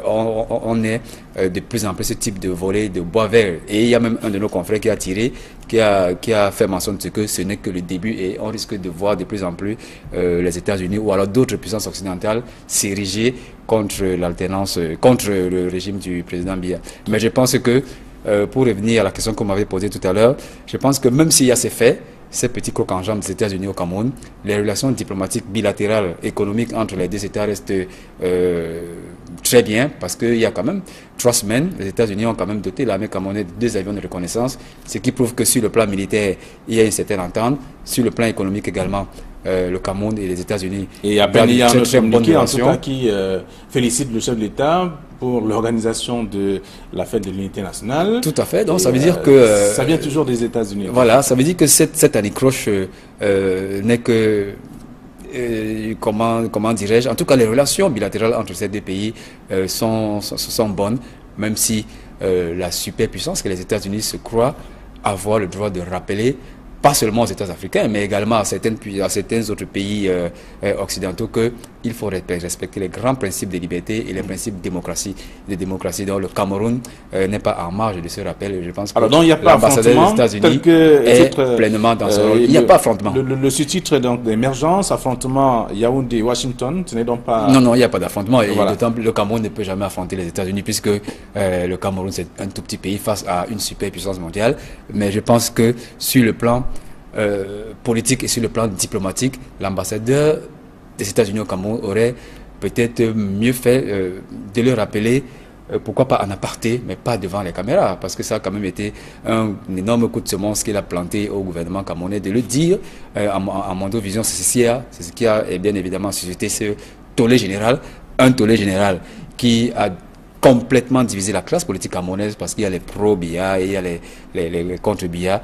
[SPEAKER 2] on ait de plus en plus ce type de volée de bois vert. Et il y a même un de nos confrères qui a fait mention de ce que ce n'est que le début et on risque de voir de plus en plus les États-Unis ou alors d'autres puissances occidentales s'ériger contre l'alternance, contre le régime du président Biya. Mais je pense que pour revenir à la question qu'on m'avait posée tout à l'heure, je pense que même s'il y a ces faits, ces petits crocs en jambes des États-Unis au Cameroun, les relations diplomatiques bilatérales, économiques entre les deux États restent très bien parce qu'il y a quand même 3 semaines, les États-Unis ont quand même doté l'armée camerounaise de 2 avions de reconnaissance, ce qui prouve que sur le plan militaire, il y a une certaine entente, sur le plan économique également. Le Cameroun et les États-Unis.
[SPEAKER 1] Et à peine il y a un communiqué en tout cas qui félicite le chef de l'État pour l'organisation de la fête de l'unité nationale.
[SPEAKER 2] Tout à fait, donc ça veut dire que...
[SPEAKER 1] ça vient toujours des États-Unis.
[SPEAKER 2] Voilà, ça veut dire que cette anicroche n'est que... comment dirais-je, en tout cas les relations bilatérales entre ces deux pays sont bonnes, même si la superpuissance que les États-Unis se croient avoir le droit de rappeler, pas seulement aux États africains, mais également à certains autres pays occidentaux, qu'il faut respecter les grands principes de liberté et les principes de démocratie. Donc le Cameroun n'est pas en marge de ce rappel. Je pense que l'ambassadeur des États-Unis est pleinement dans ce rôle. Il n'y a pas affrontement.
[SPEAKER 1] Le sous-titre d'émergence, affrontement Yaoundé-Washington, ce n'est donc pas...
[SPEAKER 2] Non, il n'y a pas d'affrontement. Et voilà. D'autant le Cameroun ne peut jamais affronter les États-Unis puisque le Cameroun c'est un tout petit pays face à une superpuissance mondiale. Mais je pense que sur le plan politique et sur le plan diplomatique, l'ambassadeur des États-Unis au Cameroun aurait peut-être mieux fait de le rappeler, pourquoi pas en aparté, mais pas devant les caméras, parce que ça a quand même été un énorme coup de semonce qu'il a planté au gouvernement camerounais de le dire en Mondovision. C'est ce qui a bien évidemment suscité ce tollé général, un tollé général qui a complètement diviser la classe politique camerounaise parce qu'il y a les pro-Biya et il y a les contre-Biya.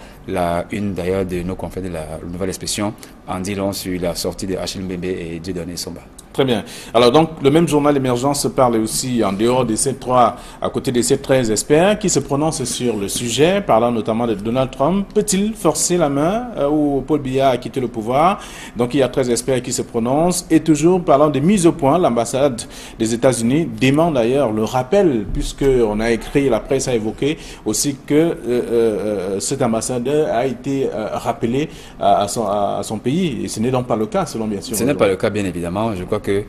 [SPEAKER 2] Une d'ailleurs de nos confrères de la Nouvelle Expression en dit long sur la sortie de Achille Mbembe et Dieudonné Somba.
[SPEAKER 1] Très bien. Alors donc, le même journal Émergence parle aussi, en dehors de ces 3, à côté de ces 13 experts qui se prononcent sur le sujet, parlant notamment de Donald Trump. Peut-il forcer la main où Paul Biya a quitté le pouvoir? Donc il y a 13 experts qui se prononcent. Et toujours parlant de mise au point, l'ambassade des États-Unis demande d'ailleurs le rappel, puisqu'on a écrit, la presse a évoqué aussi que cet ambassadeur a été rappelé à son pays. Et ce n'est donc pas le cas, selon bien sûr.
[SPEAKER 2] Ce n'est pas le cas, bien évidemment. Je crois que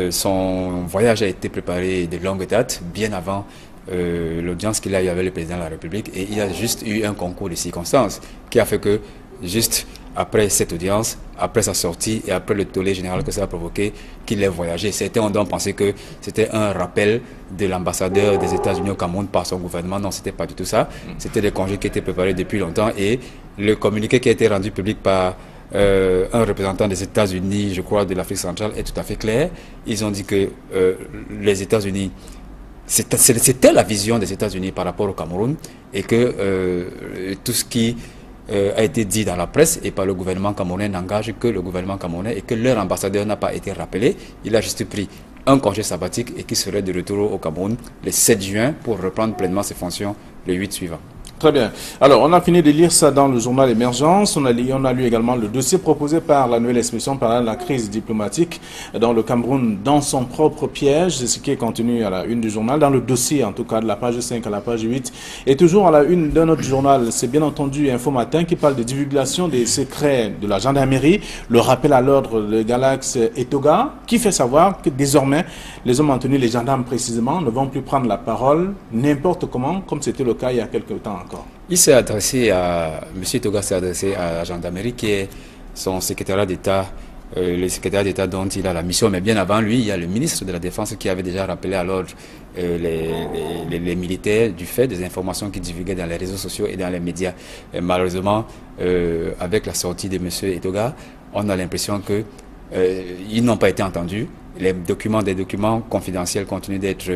[SPEAKER 2] son voyage a été préparé de longue date, bien avant l'audience qu'il a eu avec le président de la République, et il y a juste eu un concours de circonstances qui a fait que juste après cette audience, après sa sortie et après le tollé général que ça a provoqué, qu'il ait voyagé. Certains ont donc pensé que c'était un rappel de l'ambassadeur des États-Unis au Cameroun par son gouvernement. Non, c'était pas du tout ça. C'était des congés qui étaient préparés depuis longtemps et le communiqué qui a été rendu public par un représentant des États-Unis, je crois, de l'Afrique centrale, est tout à fait clair. Ils ont dit que les États-Unis, c'était la vision des États-Unis par rapport au Cameroun et que tout ce qui a été dit dans la presse et par le gouvernement camerounais n'engage que le gouvernement camerounais et que leur ambassadeur n'a pas été rappelé. Il a juste pris un congé sabbatique et qui serait de retour au Cameroun le 7 juin pour reprendre pleinement ses fonctions le 8 suivant.
[SPEAKER 1] Très bien. Alors, on a fini de lire ça dans le journal Émergence. On a lu également le dossier proposé par la nouvelle expression par la crise diplomatique dans le Cameroun dans son propre piège. C'est ce qui est contenu à la une du journal, dans le dossier en tout cas, de la page 5 à la page 8. Et toujours à la une d'un autre journal, c'est bien entendu Info Matin qui parle de divulgation des secrets de la gendarmerie, le rappel à l'ordre de Galax Etoga, qui fait savoir que désormais, les hommes en tenue, les gendarmes précisément, ne vont plus prendre la parole n'importe comment, comme c'était le cas il y a quelques temps.
[SPEAKER 2] Il s'est adressé à, M. Toga s'est adressé à la gendarmerie qui est son secrétariat d'État, le secrétaire d'État dont il a la mission. Mais bien avant lui, il y a le ministre de la Défense qui avait déjà rappelé à l'ordre les militaires du fait des informations qu'ils divulguaient dans les réseaux sociaux et dans les médias. Et malheureusement, avec la sortie de M. Etoga, on a l'impression que ils n'ont pas été entendus. Des documents confidentiels continuent d'être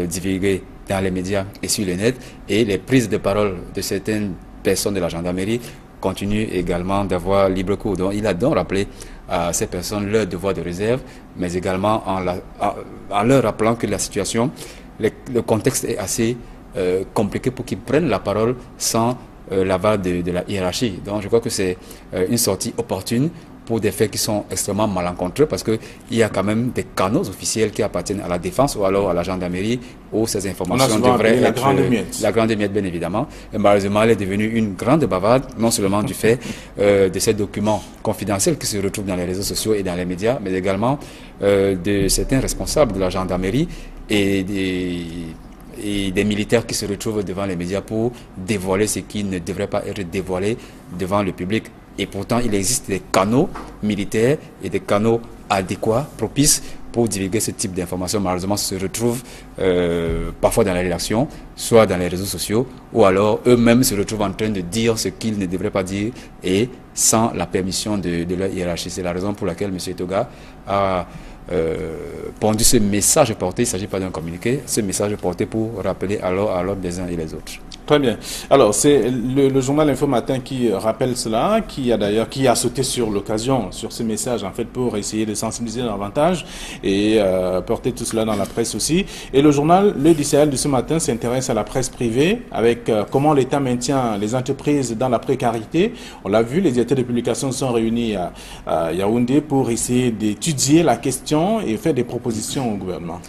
[SPEAKER 2] divulgués dans les médias et sur le net, et les prises de parole de certaines personnes de la gendarmerie continuent également d'avoir libre cours. Donc, il a donc rappelé à ces personnes leur devoir de réserve, mais également en leur rappelant que la situation, le contexte est assez compliqué pour qu'ils prennent la parole sans l'aval de la hiérarchie. Donc, je crois que c'est une sortie opportune pour des faits qui sont extrêmement malencontreux, parce qu'il y a quand même des canaux officiels qui appartiennent à la défense ou alors à la gendarmerie où ces informations devraient être... La grande miette, bien évidemment. Et malheureusement, elle est devenue une grande bavarde, non seulement du fait de ces documents confidentiels qui se retrouvent dans les réseaux sociaux et dans les médias, mais également de certains responsables de la gendarmerie et des militaires qui se retrouvent devant les médias pour dévoiler ce qui ne devrait pas être dévoilé devant le public. Et pourtant, il existe des canaux militaires et des canaux adéquats, propices pour divulguer ce type d'informations. Malheureusement, se retrouvent parfois dans la rédaction, soit dans les réseaux sociaux, ou alors eux-mêmes se retrouvent en train de dire ce qu'ils ne devraient pas dire et sans la permission de leur hiérarchie. C'est la raison pour laquelle M. Toga a pondu ce message porté, il ne s'agit pas d'un communiqué, ce message porté pour rappeler alors à l'ordre des uns et les autres.
[SPEAKER 1] Très bien. Alors, c'est le journal Info Matin qui rappelle cela, qui a sauté sur l'occasion, sur ce message, en fait, pour essayer de sensibiliser davantage et porter tout cela dans la presse aussi. Et le journal Le DCL de ce matin s'intéresse à la presse privée, avec comment l'État maintient les entreprises dans la précarité. On l'a vu, les directeurs de publication sont réunis à Yaoundé pour essayer d'étudier la question et faire des propositions au gouvernement.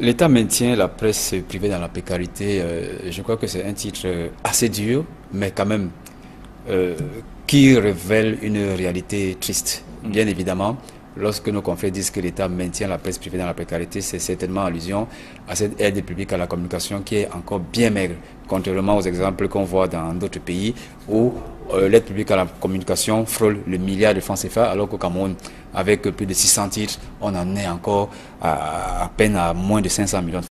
[SPEAKER 2] L'État maintient la presse privée dans la précarité. Je crois que c'est un titre assez dur, mais quand même qui révèle une réalité triste. Bien évidemment, lorsque nos confrères disent que l'État maintient la presse privée dans la précarité, c'est certainement allusion à cette aide publique à la communication qui est encore bien maigre, contrairement aux exemples qu'on voit dans d'autres pays où l'aide publique à la communication frôle le milliard de francs CFA, alors qu'au Cameroun, avec plus de 600 titres, on en est encore à peine à moins de 500 millions de francs.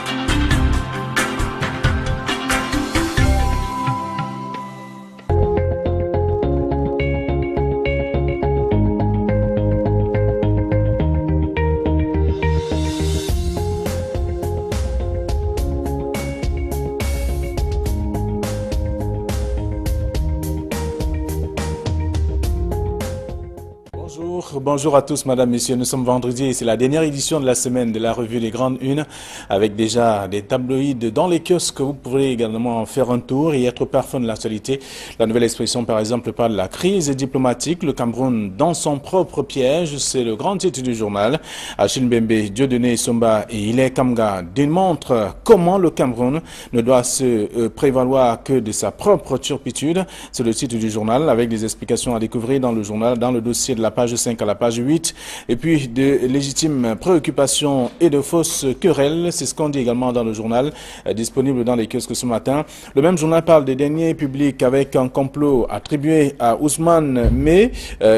[SPEAKER 1] Bonjour à tous, madame, messieurs. Nous sommes vendredi et c'est la dernière édition de la semaine de la revue Les Grandes Unes, avec déjà des tabloïds dans les kiosques. Vous pourrez également faire un tour et être parfum de l'actualité. La nouvelle expression, par exemple, parle de la crise diplomatique. Le Cameroun dans son propre piège, c'est le grand titre du journal. Achille Mbembe, Dieudonné Somba et Ile Kamga démontrent comment le Cameroun ne doit se prévaloir que de sa propre turpitude. C'est le titre du journal, avec des explications à découvrir dans le journal, dans le dossier de la page 5 à la page 8, et puis de légitimes préoccupations et de fausses querelles. C'est ce qu'on dit également dans le journal, disponible dans les kiosques ce matin. Le même journal parle des deniers publics avec un complot attribué à Ousmane May,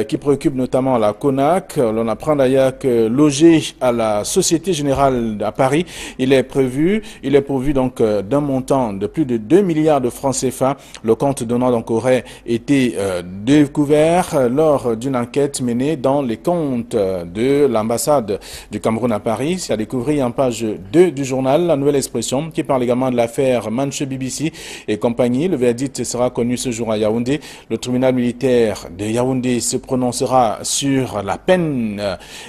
[SPEAKER 1] qui préoccupe notamment la CONAC. L'on apprend d'ailleurs que logé à la Société Générale à Paris, il est pourvu donc d'un montant de plus de 2 milliards de francs CFA. Le compte donnant donc aurait été découvert lors d'une enquête menée dans les comptes de l'ambassade du Cameroun à Paris. C'est à découvrir en page 2 du journal La Nouvelle Expression, qui parle également de l'affaire Manche BBC et compagnie. Le verdict sera connu ce jour à Yaoundé. Le tribunal militaire de Yaoundé se prononcera sur la peine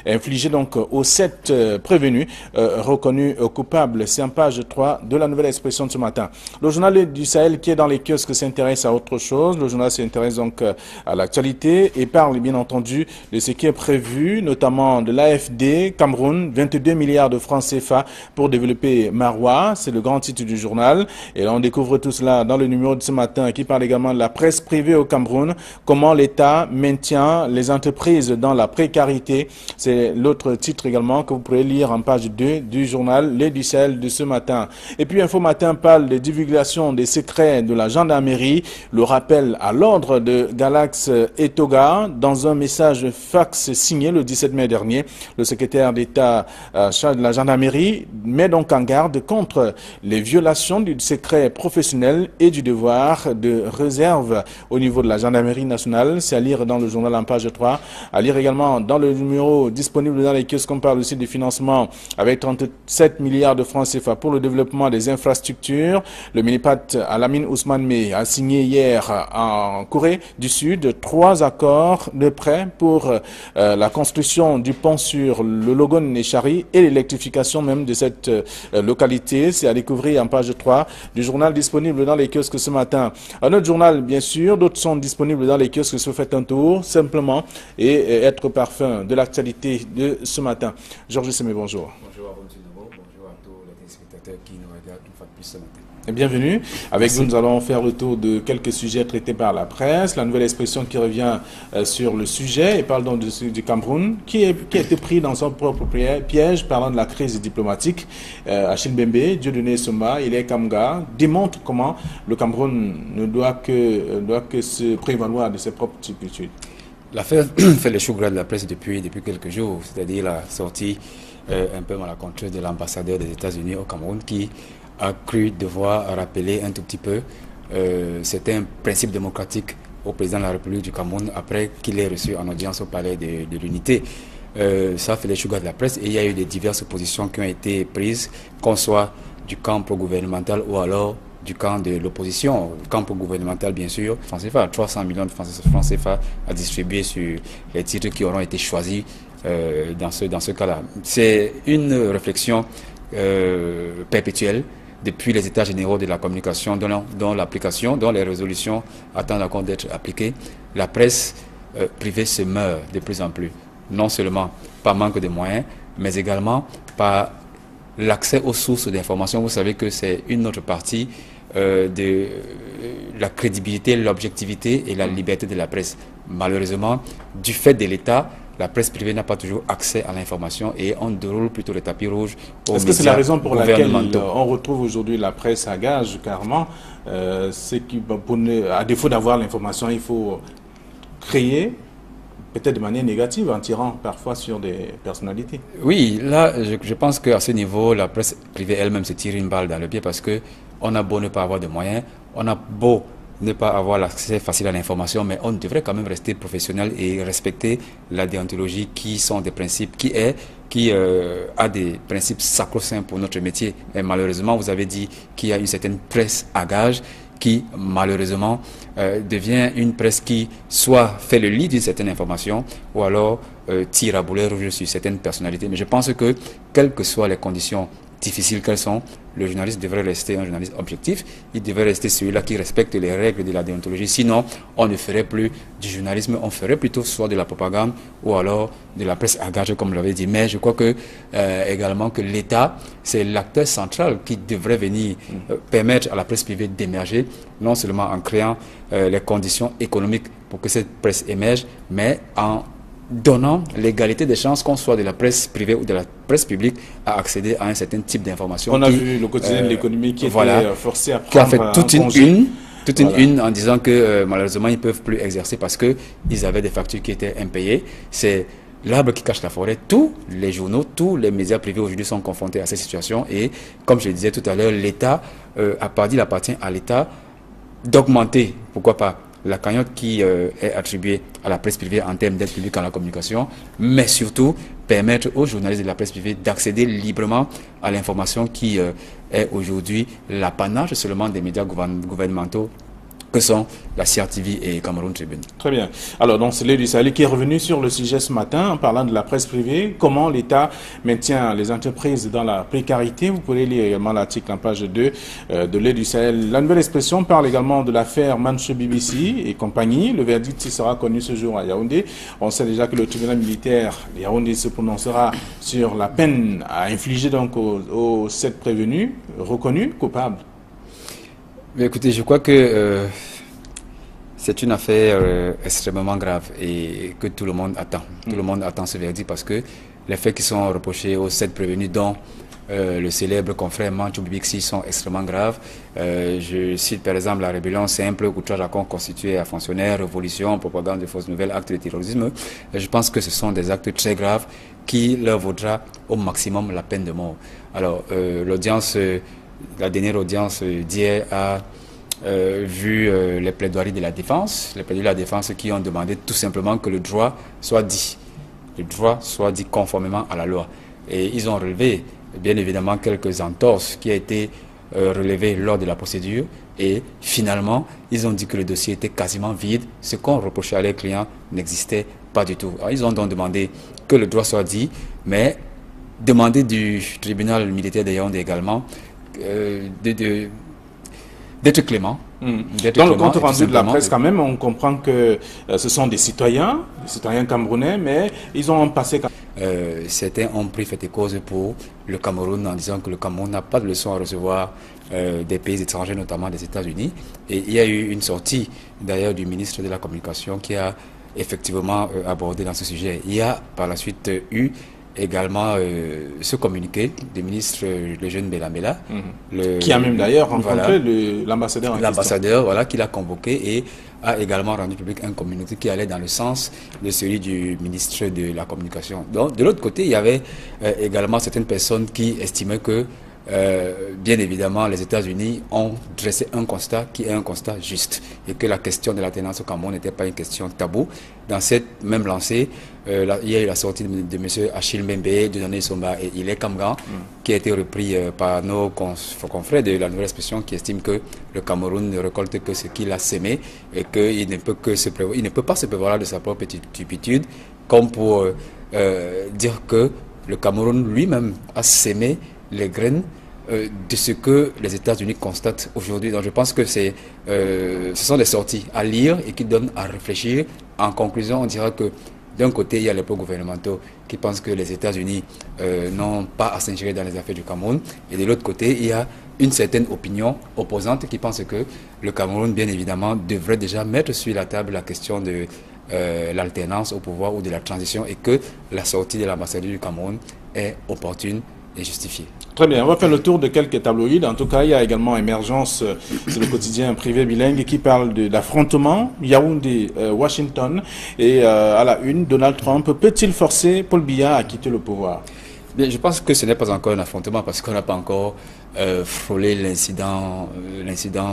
[SPEAKER 1] infligée donc aux 7 prévenus reconnus coupables. C'est en page 3 de La Nouvelle Expression de ce matin. Le journal du Sahel qui est dans les kiosques s'intéresse à autre chose. Le journal s'intéresse donc à l'actualité et parle bien entendu de ce qui est prévu, notamment de l'AFD Cameroun, 22 milliards de francs CFA pour développer Maroua. C'est le grand titre du journal. Et là, on découvre tout cela dans le numéro de ce matin qui parle également de la presse privée au Cameroun, comment l'État maintient les entreprises dans la précarité. C'est l'autre titre également que vous pourrez lire en page 2 du journal Les du Sahel de ce matin. Et puis Info Matin parle de divulgation des secrets de la gendarmerie, le rappel à l'ordre de Galax et Toga. Dans un message fax signé le 17 mai dernier, le secrétaire d'État chargé de la gendarmerie met donc en garde contre les violations du secret professionnel et du devoir de réserve au niveau de la gendarmerie nationale. C'est à lire dans le journal en page 3. À lire également dans le numéro disponible dans les kiosques. On parle aussi du financement avec 37 milliards de francs CFA pour le développement des infrastructures. Le Minipat Alamine Ousmane Mey a signé hier en Corée du Sud 3 accords de prêt pour la construction du pont sur le Logon et Chari et l'électrification même de cette localité. C'est à découvrir en page 3 du journal disponible dans les kiosques ce matin. Un autre journal, bien sûr, d'autres sont disponibles dans les kiosques. Si vous faites un tour, simplement, et être parfum de l'actualité de ce matin. Georges Semé, bonjour.
[SPEAKER 2] Bonjour à vous, M. Nebo. Bonjour à tous les téléspectateurs qui nous regardent une fois de plus ce matin.
[SPEAKER 1] Bienvenue. Avec vous, nous allons faire le tour de quelques sujets traités par la presse. La Nouvelle Expression qui revient sur le sujet et parle donc du Cameroun qui a été pris dans son propre piège, parlant de la crise diplomatique. Achille Mbembe, Dieudonné Somba, Ilé Kamga démontre comment le Cameroun ne doit que se prévaloir de ses propres turpitudes.
[SPEAKER 2] L'affaire fait le chou gras de la presse depuis quelques jours, c'est-à-dire la sortie un peu malencontreuse de l'ambassadeur des États-Unis au Cameroun qui a cru devoir rappeler un tout petit peu certains principes démocratiques au président de la République du Cameroun après qu'il ait reçu en audience au palais de l'Unité. Ça fait les choux de la presse et il y a eu des diverses positions qui ont été prises, qu'on soit du camp pro-gouvernemental ou alors du camp de l'opposition. Le camp gouvernemental, bien sûr, 300 millions de francs CFA à distribuer sur les titres qui auront été choisis dans ce cas-là. C'est une réflexion perpétuelle depuis les états généraux de la communication, dont l'application, dont les résolutions attendent encore d'être appliquées. La presse privée se meurt de plus en plus, non seulement par manque de moyens, mais également par l'accès aux sources d'information. Vous savez que c'est une autre partie de la crédibilité, l'objectivité et la liberté de la presse. Malheureusement, du fait de l'État, la presse privée n'a pas toujours accès à l'information et on déroule plutôt le tapis rouge aux médias gouvernementaux. Est-ce que c'est la raison pour laquelle
[SPEAKER 1] on retrouve aujourd'hui la presse à gage, carrément, à défaut d'avoir l'information, il faut créer, peut-être de manière négative, en tirant parfois sur des personnalités?
[SPEAKER 2] Oui, là, je pense qu'à ce niveau, la presse privée elle-même se tire une balle dans le pied parce qu'on a beau ne pas avoir de moyens, on a beau ne pas avoir l'accès facile à l'information, mais on devrait quand même rester professionnel et respecter la déontologie qui sont des principes, qui a des principes sacro-saints pour notre métier. Et malheureusement, vous avez dit qu'il y a une certaine presse à gage qui, malheureusement, devient une presse qui soit fait le lit d'une certaine information ou alors tire à boulet rouge sur certaines personnalités. Mais je pense que, quelles que soient les conditions difficiles qu'elles sont, le journaliste devrait rester un journaliste objectif, il devrait rester celui-là qui respecte les règles de la déontologie. Sinon, on ne ferait plus du journalisme, on ferait plutôt soit de la propagande ou alors de la presse à gage, comme je l'avais dit. Mais je crois que également que l'État, c'est l'acteur central qui devrait venir permettre à la presse privée d'émerger, non seulement en créant les conditions économiques pour que cette presse émerge, mais en donnant l'égalité des chances, qu'on soit de la presse privée ou de la presse publique, à accéder à un certain type d'information.
[SPEAKER 1] On a vu le quotidien de l'économie qui était forcé à prendre
[SPEAKER 2] qui a fait toute une en disant que malheureusement ils ne peuvent plus exercer parce qu'ils avaient des factures qui étaient impayées. C'est l'arbre qui cache la forêt. Tous les journaux, tous les médias privés aujourd'hui sont confrontés à cette situation et comme je le disais tout à l'heure, l'État, il appartient à l'État d'augmenter, pourquoi pas, la cagnotte qui est attribuée à la presse privée en termes d'aide publique en la communication, mais surtout permettre aux journalistes de la presse privée d'accéder librement à l'information qui est aujourd'hui l'apanage seulement des médias gouvernementaux que sont la CRTV et Cameroun Tribune.
[SPEAKER 1] Très bien. Alors, donc, c'est Lady Sali qui est revenu sur le sujet ce matin en parlant de la presse privée. Comment l'État maintient les entreprises dans la précarité. Vous pouvez lire également l'article en page 2 de Lady Sahel. La Nouvelle Expression parle également de l'affaire Manche BBC et compagnie. Le verdict sera connu ce jour à Yaoundé. On sait déjà que le tribunal militaire de Yaoundé se prononcera sur la peine à infliger donc aux 7 prévenus reconnus coupables.
[SPEAKER 2] Mais écoutez, je crois que c'est une affaire extrêmement grave et que tout le monde attend. Tout le monde attend ce verdict parce que les faits qui sont reprochés aux 7 prévenus, dont le célèbre confrère Manchou Bibixi, sont extrêmement graves. Je cite par exemple la rébellion simple, outrage à compte constitué à fonctionnaire, révolution, propagande de fausses nouvelles, actes de terrorisme. Je pense que ce sont des actes très graves qui leur vaudra au maximum la peine de mort. Alors, l'audience... La dernière audience d'hier a vu les plaidoiries de la défense, qui ont demandé tout simplement que le droit soit dit. Le droit soit dit conformément à la loi. Et ils ont relevé, bien évidemment, quelques entorses qui ont été relevées lors de la procédure. Et finalement, ils ont dit que le dossier était quasiment vide. Ce qu'on reprochait à leurs clients n'existait pas du tout. Alors, ils ont donc demandé que le droit soit dit, mais demander du tribunal militaire de Yaoundé également d'être clément.
[SPEAKER 1] Dans le compte rendu de la presse, quand même, on comprend que ce sont des citoyens camerounais, mais ils ont passé...
[SPEAKER 2] Certains ont pris fait et cause pour le Cameroun en disant que le Cameroun n'a pas de leçon à recevoir des pays étrangers, notamment des États-Unis. Et il y a eu une sortie, d'ailleurs, du ministre de la Communication qui a effectivement abordé dans ce sujet. Il y a par la suite eu également ce communiqué du ministre, le jeune Belamela,
[SPEAKER 1] qui a même d'ailleurs rencontré l'ambassadeur en question.
[SPEAKER 2] L'ambassadeur, voilà, qui l'a convoqué et a également rendu public un communiqué qui allait dans le sens de celui du ministre de la Communication. Donc, de l'autre côté, il y avait également certaines personnes qui estimaient que bien évidemment, les États-Unis ont dressé un constat qui est un constat juste et que la question de l'alternance au Cameroun n'était pas une question taboue. Dans cette même lancée, il y a eu la sortie de M. Achille Mbembe, de Doné Somba et Ilé Kamgan, qui a été repris par nos confrères de la Nouvelle Expression qui estiment que le Cameroun ne récolte que ce qu'il a sémé et qu'il ne peut pas se prévaloir de sa propre turpitude, comme pour dire que le Cameroun lui-même a sémé les graines de ce que les États-Unis constatent aujourd'hui. Donc je pense que ce sont des sorties à lire et qui donnent à réfléchir. En conclusion, on dira que d'un côté, il y a les pro-gouvernementaux qui pensent que les États-Unis n'ont pas à s'ingérer dans les affaires du Cameroun. Et de l'autre côté, il y a une certaine opinion opposante qui pense que le Cameroun, bien évidemment, devrait déjà mettre sur la table la question de l'alternance au pouvoir ou de la transition et que la sortie de l'ambassadeur du Cameroun est opportune et justifiée.
[SPEAKER 1] Très bien, on va faire le tour de quelques tabloïds. En tout cas, il y a également Émergence, c'est le quotidien privé bilingue qui parle de l'affrontement Yaoundé-Washington. Et à la une, Donald Trump peut-il forcer Paul Biya à quitter le pouvoir?
[SPEAKER 2] Bien, je pense que ce n'est pas encore un affrontement parce qu'on n'a pas encore frôlé l'incident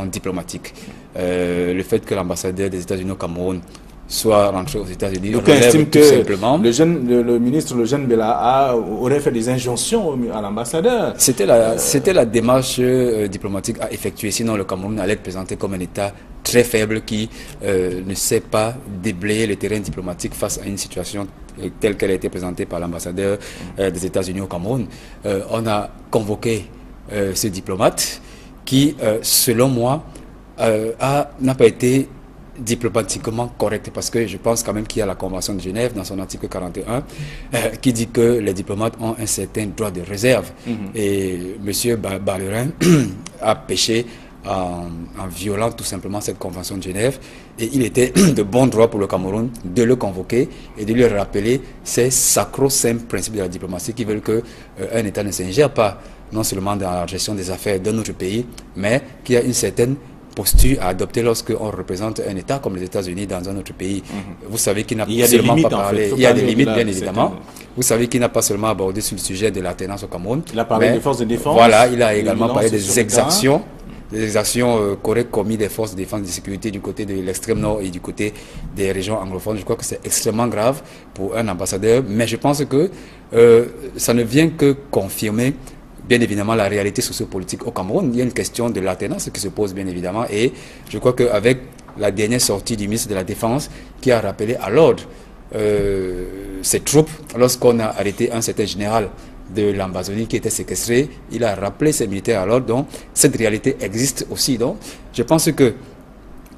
[SPEAKER 2] diplomatique. Le fait que l'ambassadeur des États-Unis au Cameroun soit rentré aux États-Unis.
[SPEAKER 1] Donc, on estime que le ministre, le jeune Bella, aurait fait des injonctions à l'ambassadeur.
[SPEAKER 2] C'était la démarche diplomatique à effectuer. Sinon, le Cameroun allait être présenté comme un État très faible qui ne sait pas déblayer le terrain diplomatique face à une situation telle qu'elle a été présentée par l'ambassadeur des États-Unis au Cameroun. On a convoqué ce diplomate qui, selon moi, n'a pas été diplomatiquement correct parce que je pense quand même qu'il y a la Convention de Genève dans son article 41 qui dit que les diplomates ont un certain droit de réserve et M. Ballerin a péché en violant tout simplement cette Convention de Genève et il était de bon droit pour le Cameroun de le convoquer et de lui rappeler ces sacro-saints principes de la diplomatie qui veulent qu'un État ne s'ingère pas non seulement dans la gestion des affaires de notre pays mais qu'il y a une certaine posture à adopter lorsqu'on représente un État comme les États-Unis dans un autre pays. Vous savez qu'il n'a seulement pas parlé. Il y a des limites, bien évidemment. Vous savez qu'il n'a pas seulement abordé sur le sujet de l'alternance au Cameroun.
[SPEAKER 1] Il a parlé des forces de défense.
[SPEAKER 2] Voilà, il a également parlé des exactions des exactions qu'auraient commis des forces de défense et de sécurité du côté de l'extrême nord et du côté des régions anglophones. Je crois que c'est extrêmement grave pour un ambassadeur, mais je pense que ça ne vient que confirmer bien évidemment la réalité sociopolitique au Cameroun. Il y a une question de l'alternance qui se pose bien évidemment, et je crois qu'avec la dernière sortie du ministre de la Défense qui a rappelé à l'ordre ses troupes, lorsqu'on a arrêté un certain général de l'Ambazonie qui était séquestré, il a rappelé ses militaires à l'ordre. Donc cette réalité existe aussi. Donc je pense que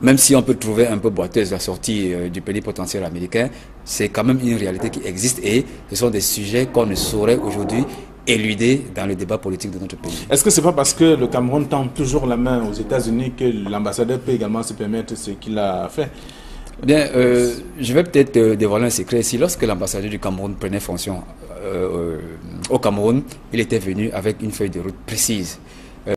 [SPEAKER 2] même si on peut trouver un peu boiteuse la sortie du plénipotentiaire américain, c'est quand même une réalité qui existe, et ce sont des sujets qu'on ne saurait aujourd'hui éluder dans le débat politique de notre pays.
[SPEAKER 1] Est-ce que c'est pas parce que le Cameroun tend toujours la main aux États-Unis que l'ambassadeur peut également se permettre ce qu'il a fait?
[SPEAKER 2] Bien, je vais peut-être dévoiler un secret ici. Lorsque l'ambassadeur du Cameroun prenait fonction au Cameroun, il était venu avec une feuille de route précise.